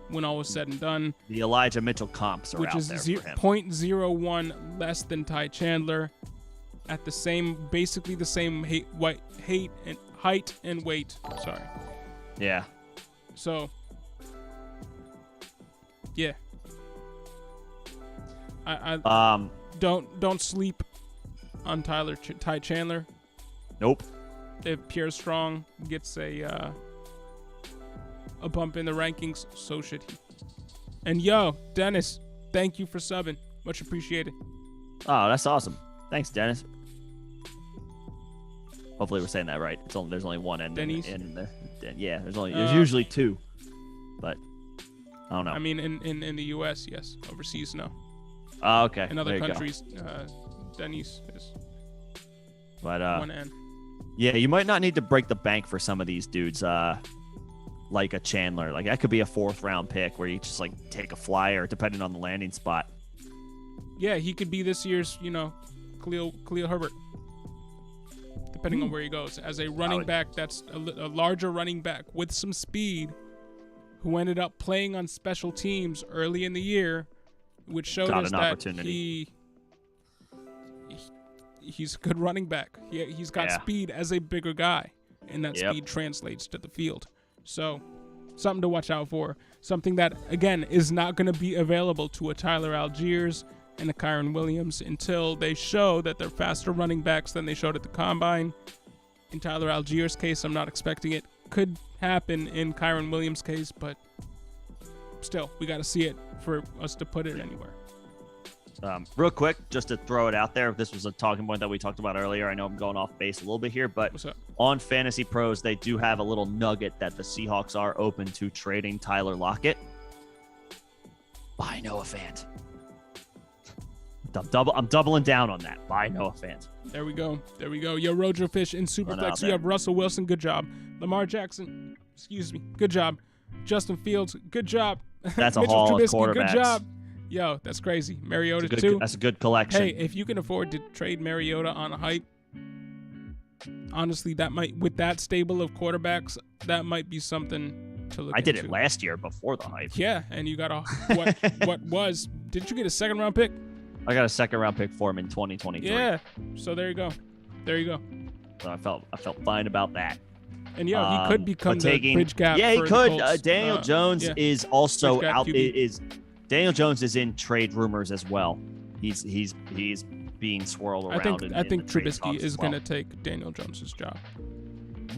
when all was said and done. The Elijah Mitchell comps are which out is there for him. 0.01 less than Ty Chandler, at the same, basically the same height and weight. Sorry. Yeah. So, yeah. I don't sleep on Ty Chandler. Nope. If Pierre Strong gets a bump in the rankings, so should he. And yo, Dennis, thank you for subbing. Much appreciated. Oh, that's awesome. Thanks, Dennis. Hopefully we're saying that right. There's only one N in there. Yeah, there's usually two, but I don't know. I mean, in the U.S., yes. Overseas, no. Oh, okay. In other countries, Denise is but one N. Yeah, you might not need to break the bank for some of these dudes. Like a Chandler, like that could be a 4th round pick where you just like take a flyer depending on the landing spot. Yeah, he could be this year's, Khalil Herbert, depending on where he goes. As a running back, that's a larger running back with some speed, who ended up playing on special teams early in the year, which showed us that he's a good running back. He's got speed as a bigger guy, and that speed translates to the field. So, something to watch out for. Something that, again, is not going to be available to a Tyler Algiers and a Kyron Williams until they show that they're faster running backs than they showed at the Combine. In Tyler Algiers' case, I'm not expecting it. Could happen in Kyron Williams' case, but still, we got to see it for us to put it anywhere. Real quick, just to throw it out there, this was a talking point that we talked about earlier. I know I'm going off base a little bit here, but on Fantasy Pros, they do have a little nugget that the Seahawks are open to trading Tyler Lockett. Buy Noah Fant. I'm doubling down on that. Buy Noah Fant. There we go. Yo, Rojo Fish in Superflex. You have Russell Wilson. Good job. Lamar Jackson. Excuse me. Good job. Justin Fields. Good job. That's a haul of quarterbacks. Good job. Yo, that's crazy. Mariota too. That's a good collection. Hey, if you can afford to trade Mariota on a hype, honestly, that might, with that stable of quarterbacks, that might be something to look I did into. it last year before the hype. Yeah, and you got didn't you get a 2nd round pick? I got a 2nd round pick for him in 2023. Yeah. So there you go. So I felt fine about that. And he could become the bridge gap. Yeah, he for could. the Colts. Daniel Jones is also out. QB. Daniel Jones is in trade rumors as well. He's being swirled around. I think Trubisky is going to take Daniel Jones's job.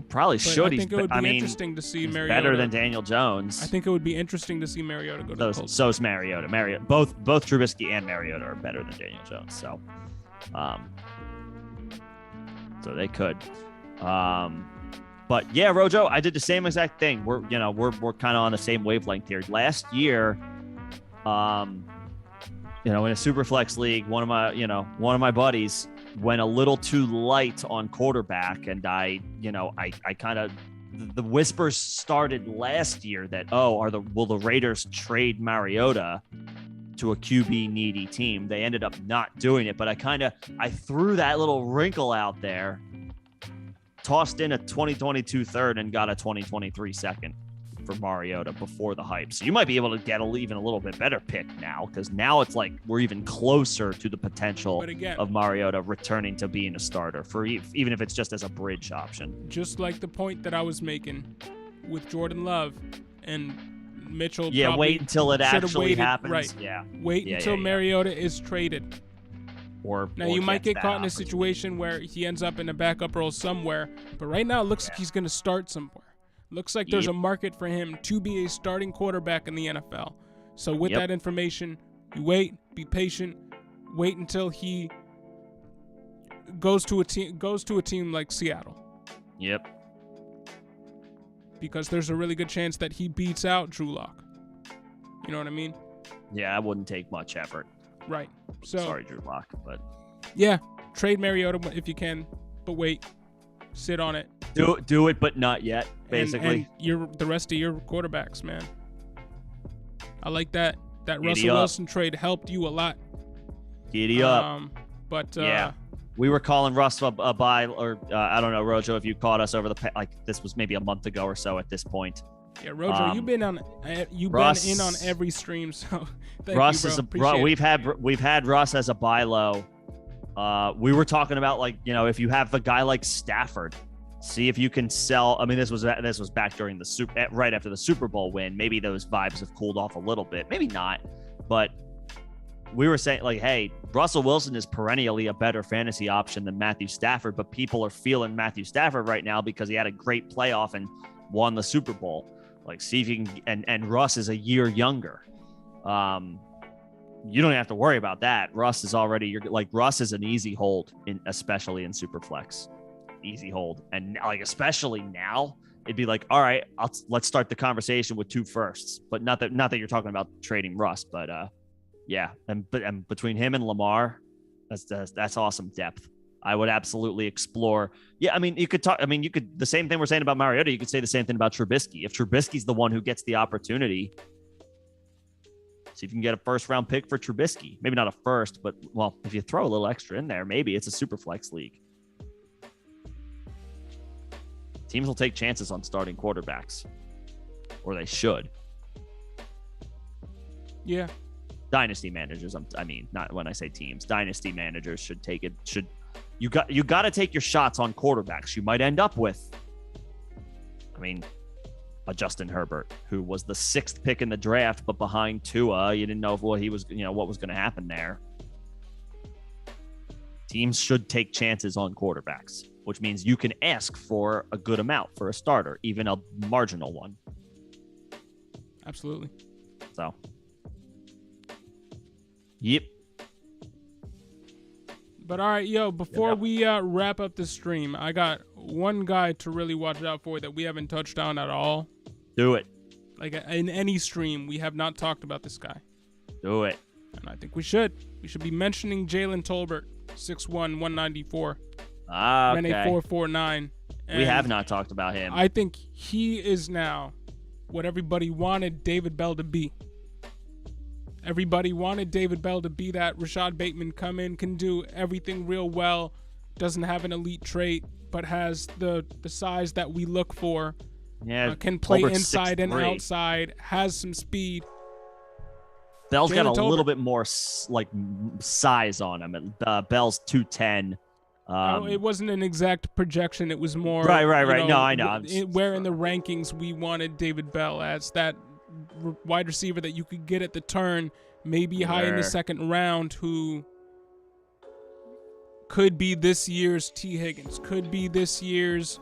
Probably should. I think it would be interesting to see Mariota. Better than Daniel Jones. I think it would be interesting to see Mariota go to the Colts. So's Mariota. Both Trubisky and Mariota are better than Daniel Jones. So, so they could. But yeah, Rojo, I did the same exact thing. We're kind of on the same wavelength here. Last year, in a super flex league, one of my buddies went a little too light on quarterback, and I kind of, the whispers started last year that will the Raiders trade Mariota to a QB needy team? They ended up not doing it, but I threw that little wrinkle out there, tossed in a 2022 third, and got a 2023 second for Mariota before the hype. So you might be able to get even a little bit better pick now, because now it's like we're even closer to the potential of Mariota returning to being a starter, for even if it's just as a bridge option. Just like the point that I was making with Jordan Love and Mitchell. Yeah, wait until it actually happens. Right. Yeah. Wait until Mariota is traded. Or you might get caught in a situation where he ends up in a backup role somewhere, but right now it looks like he's going to start somewhere. Looks like there's a market for him to be a starting quarterback in the NFL. So with that information, you wait, be patient, wait until he goes to a team like Seattle. Yep. Because there's a really good chance that he beats out Drew Lock. You know what I mean? Yeah, that wouldn't take much effort. Right. So sorry, Drew Lock, but yeah, trade Mariota if you can, but wait, sit on it. Do it, but not yet. Basically, and the rest of your quarterbacks, man. I like that. That Russell Wilson trade helped you a lot. Giddy up. But yeah, we were calling Russ a buy, or I don't know, Rojo, if you caught us over this was maybe a month ago or so at this point. Yeah, Rojo, you've been in on every stream, so thank Russ you, bro. We've had Russ as a buy low. We were talking about if you have a guy like Stafford, see if you can sell. I mean, this was back during right after the Super Bowl win. Maybe those vibes have cooled off a little bit, maybe not, but we were saying hey, Russell Wilson is perennially a better fantasy option than Matthew Stafford, but people are feeling Matthew Stafford right now because he had a great playoff and won the Super Bowl. See if you can, and Russ is a year younger. you don't have to worry about that. Russ is already Russ is an easy hold especially in Superflex. Easy hold. And like especially now, it'd be like, all right, let's start the conversation with 2 firsts. But not that you're talking about trading Russ, but yeah. And between him and Lamar, that's awesome depth. I would absolutely explore. Yeah, I mean, the same thing we're saying about Mariota, you could say the same thing about Trubisky. If Trubisky's the one who gets the opportunity, see if you can get a first-round pick for Trubisky. Maybe not a first, but, well, if you throw a little extra in there, maybe it's a super flex league. Teams will take chances on starting quarterbacks, or they should. Yeah. Dynasty managers, not when I say teams. Dynasty managers should take it. You got to take your shots on quarterbacks. You might end up with, a Justin Herbert, who was the 6th pick in the draft, but behind Tua, you didn't know what was going to happen there. Teams should take chances on quarterbacks, which means you can ask for a good amount for a starter, even a marginal one. Absolutely. So, yep. But all right, before we wrap up the stream, I got one guy to really watch out for that we haven't touched on at all. Do it. Like in any stream, we have not talked about this guy. Do it. And I think we should. We should be mentioning Jalen Tolbert, 6'1", 194. Okay. Ran a 4.49. We have not talked about him. I think he is now what everybody wanted David Bell to be. Everybody wanted David Bell to be that. Rashad Bateman come in, can do everything real well, doesn't have an elite trait, but has the size that we look for. Yeah, can play Tolbert's inside 6'3". and outside, has some speed. Bell's got a little bit more size on him. Bell's 210. It wasn't an exact projection. It was more right. No, I know. Where in the rankings we wanted David Bell as that wide receiver that you could get at the turn, maybe high in the second round, who could be this year's T. Higgins, could be this year's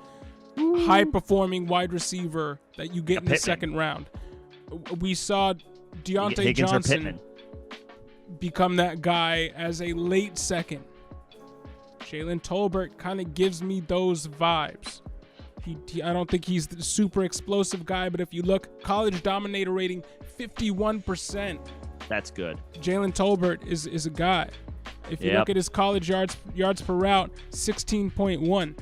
high-performing wide receiver that you get in the second round. We saw Deontay Johnson become that guy as a late second. Jalen Tolbert kind of gives me those vibes. I don't think he's the super explosive guy, but if you look, college dominator rating, 51%. That's good. Jalen Tolbert is a guy. If you look at his college yards per route, 16.1.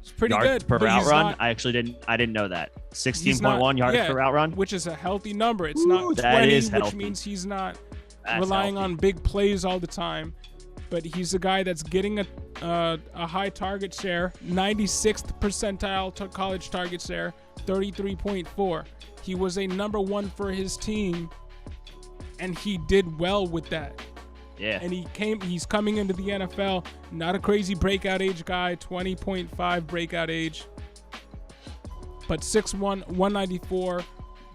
It's pretty good. Yards per route run? I didn't know that. 16.1 yards per route run? Which is a healthy number. It's not 20, which means he's not relying on big plays all the time. But he's a guy that's getting a high target share, 96th percentile to college target share, 33.4. He was a number 1 for his team, and he did well with that. Yeah. And he's coming into the NFL, not a crazy breakout age guy, 20.5 breakout age, but 6'1", 194.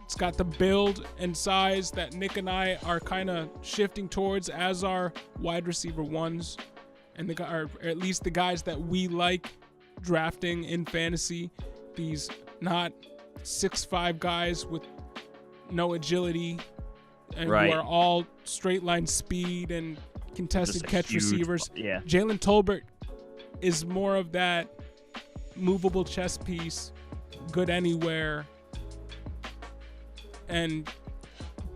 It's got the build and size that Nick and I are kind of shifting towards as our wide receiver ones, and or at least the guys that we like drafting in fantasy. These not 6'5" guys with no agility, and who are all straight line speed and contested catch receivers. Yeah. Jalen Tolbert is more of that movable chess piece, good anywhere, and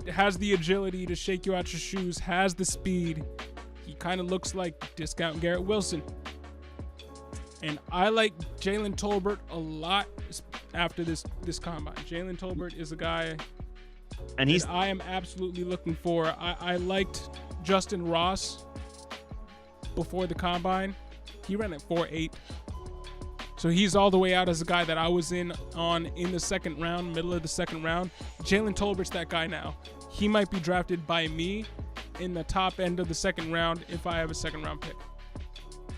has the agility to shake you out your shoes, has the speed. He kind of looks like discount Garrett Wilson. And I like Jalen Tolbert a lot after this combine. Jalen Tolbert is a guy and I am absolutely looking for. I liked Justin Ross before the combine. He ran at 4.8. So he's all the way out as a guy that I was in the second round, middle of the second round. Jalen Tolbert's that guy now. He might be drafted by me in the top end of the second round if I have a second round pick.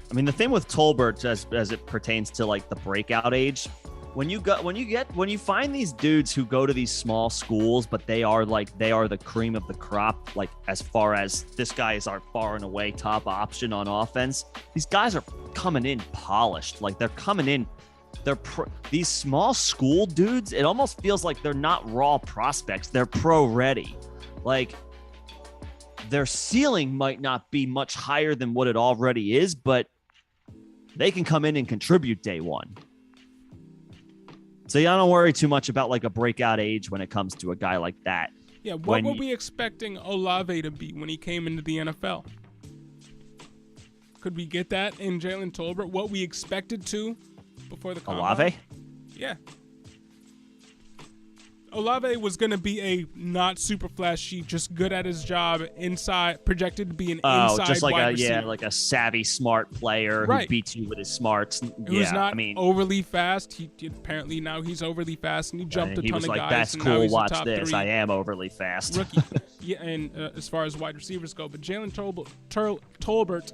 I mean, the thing with Tolbert as it pertains to like the breakout age, when you find these dudes who go to these small schools, but they are the cream of the crop, like as far as this guy is our far and away top option on offense. These guys are coming in polished, like they're coming in. These small school dudes, it almost feels like they're not raw prospects. They're pro ready. Like their ceiling might not be much higher than what it already is, but they can come in and contribute day one. So I don't worry too much about like a breakout age when it comes to a guy like that. Yeah, what were we expecting Olave to be when he came into the NFL? Could we get that in Jalen Tolbert? What we expected to before the combine? Olave? Yeah. Olave was going to be a not super flashy, just good at his job, inside, projected to be an inside just like wide a receiver. like a savvy, smart player who beats you with his smarts. He was not overly fast. He apparently now he's overly fast, and he jumped a ton of guys. He was like, "That's and now cool. he's Watch a top this. 3 I am overly fast." Rookie. Yeah, and as far as wide receivers go, but Jalen Tolbert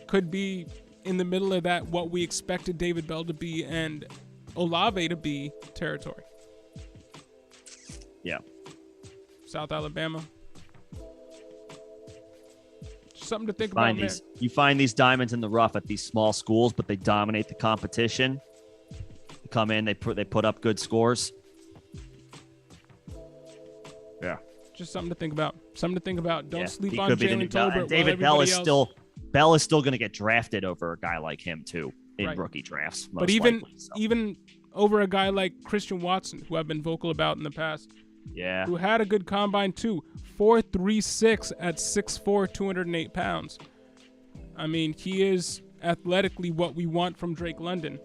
could be in the middle of that what we expected David Bell to be and Olave to be territory. Yeah. South Alabama. Something to think about, man. You find these diamonds in the rough at these small schools, but they dominate the competition. They come in, they put up good scores. Yeah. Just something to think about. Something to think about. Don't sleep on could be Jalen Tolbert. And David Bell is still going to get drafted over a guy like him too in rookie drafts. But even over a guy like Christian Watson, who I've been vocal about in the past. Yeah. Who had a good combine too. 4.36 at 6'4", 208 pounds. I mean, he is athletically what we want from Drake London.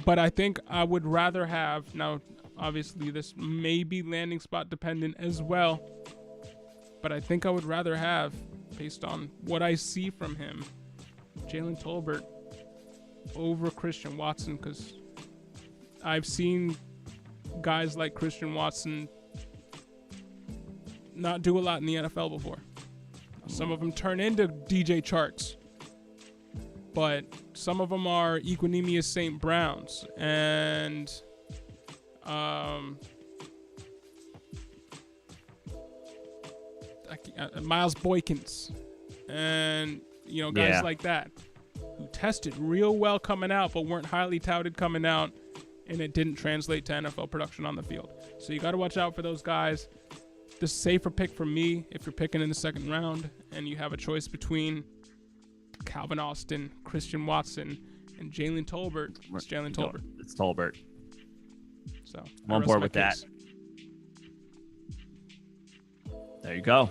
But I think I would rather have, now obviously this may be landing spot dependent as well, but I think I would rather have, based on what I see from him, Jalen Tolbert over Christian Watson, because I've seen guys like Christian Watson not do a lot in the NFL before. Some of them turn into DJ Charks, but some of them are Equinemius St. Browns and Miles Boykins and guys like that who tested real well coming out but weren't highly touted coming out, and it didn't translate to NFL production on the field. So you got to watch out for those guys. The safer pick for me, if you're picking in the second round and you have a choice between Calvin Austin, Christian Watson, and Jalen Tolbert, it's Jalen Tolbert. It's Tolbert. So I'm on board with that. There you go.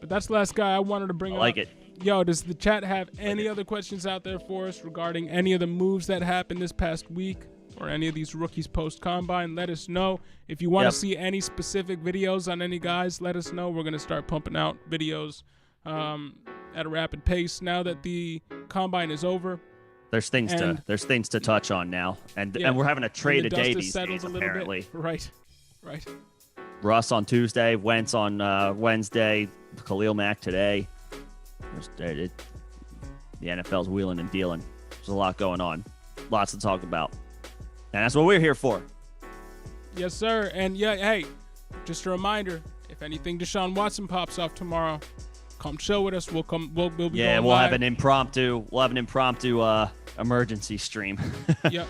But that's the last guy I wanted to bring up. I like it. Yo, does the chat have any other questions out there for us regarding any of the moves that happened this past week or any of these rookies post-combine? Let us know. If you want to see any specific videos on any guys, let us know. We're going to start pumping out videos at a rapid pace now that the combine is over. There's things to touch on now, and we're having a trade a day these days, apparently. Right. Russ on Tuesday, Wentz on Wednesday, Khalil Mack today. The NFL's wheeling and dealing. There's a lot going on, lots to talk about, and that's what we're here for. Yes, sir. And hey, just a reminder: if anything Deshaun Watson pops off tomorrow, come chill with us. We'll be going live. We'll have an impromptu emergency stream. Yep.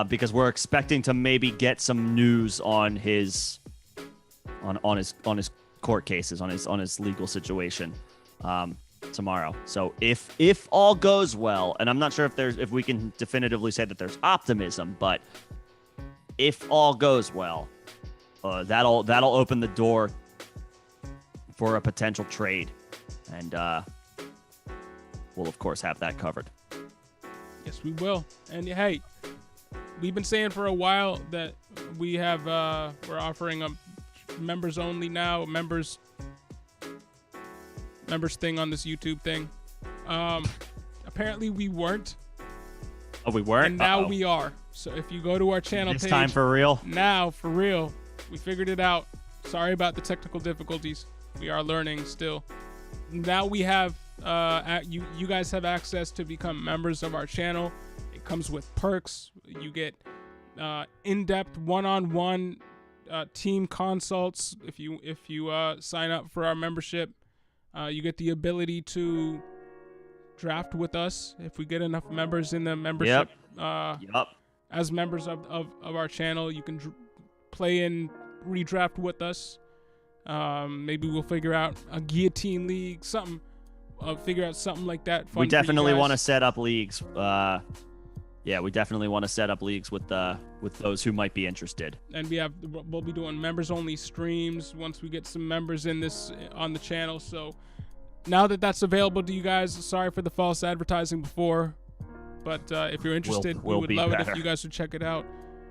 Because we're expecting to maybe get some news on his court cases, on his legal situation tomorrow. So if all goes well, and I'm not sure if we can definitively say that there's optimism, but if all goes well, that'll open the door for a potential trade. And we'll, of course, have that covered. Yes, we will. And, hey, we've been saying for a while that we have we're offering a members only now, members thing on this YouTube thing. Apparently we weren't. Oh, we weren't? And now we are. So if you go to our channel page. This time for real? Now, for real. We figured it out. Sorry about the technical difficulties. We are learning still. Now we have you guys have access to become members of our channel. It comes with perks. You get in-depth one-on-one team consults if you sign up for our membership. You get the ability to draft with us if we get enough members in the membership. Yep. As members of our channel, you can play and redraft with us. Maybe we'll figure out a guillotine league, something. Figure out something like that. We definitely want to set up leagues. Yeah, we definitely want to set up leagues with those who might be interested. And we'll be doing members only streams once we get some members in this on the channel. So now that that's available to you guys, sorry for the false advertising before, but if you're interested, we would love it if you guys would check it out.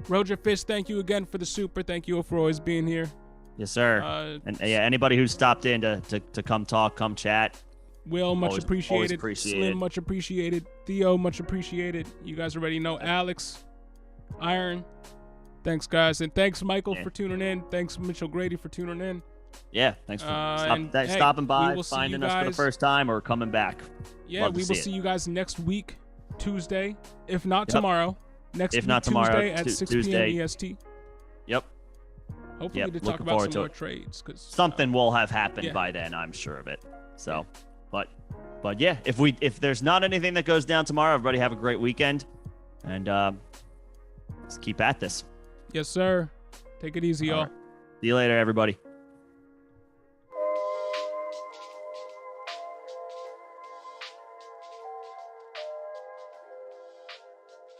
Roger Fish, thank you again for the super. Thank you for always being here. Yes, sir. And yeah, anybody who stopped in to come talk, come chat. Will, much appreciated. Appreciated. Slim, much appreciated. Theo, much appreciated. You guys already know. Alex, Iron, thanks, guys. And thanks, Michael, for tuning in. Thanks, Mitchell Grady, for tuning in. Yeah, thanks for stopping by, finding us for the first time, or coming back. Yeah, we will see you guys next week, Tuesday. If not tomorrow. Next week, Tuesday at 6 p.m. EST. Yep. Hopefully to talk about some more trades. Something will have happened by then, I'm sure of it. So... But yeah, if there's not anything that goes down tomorrow, everybody have a great weekend, and let's keep at this. Yes, sir. Take it easy, y'all. See you later, everybody.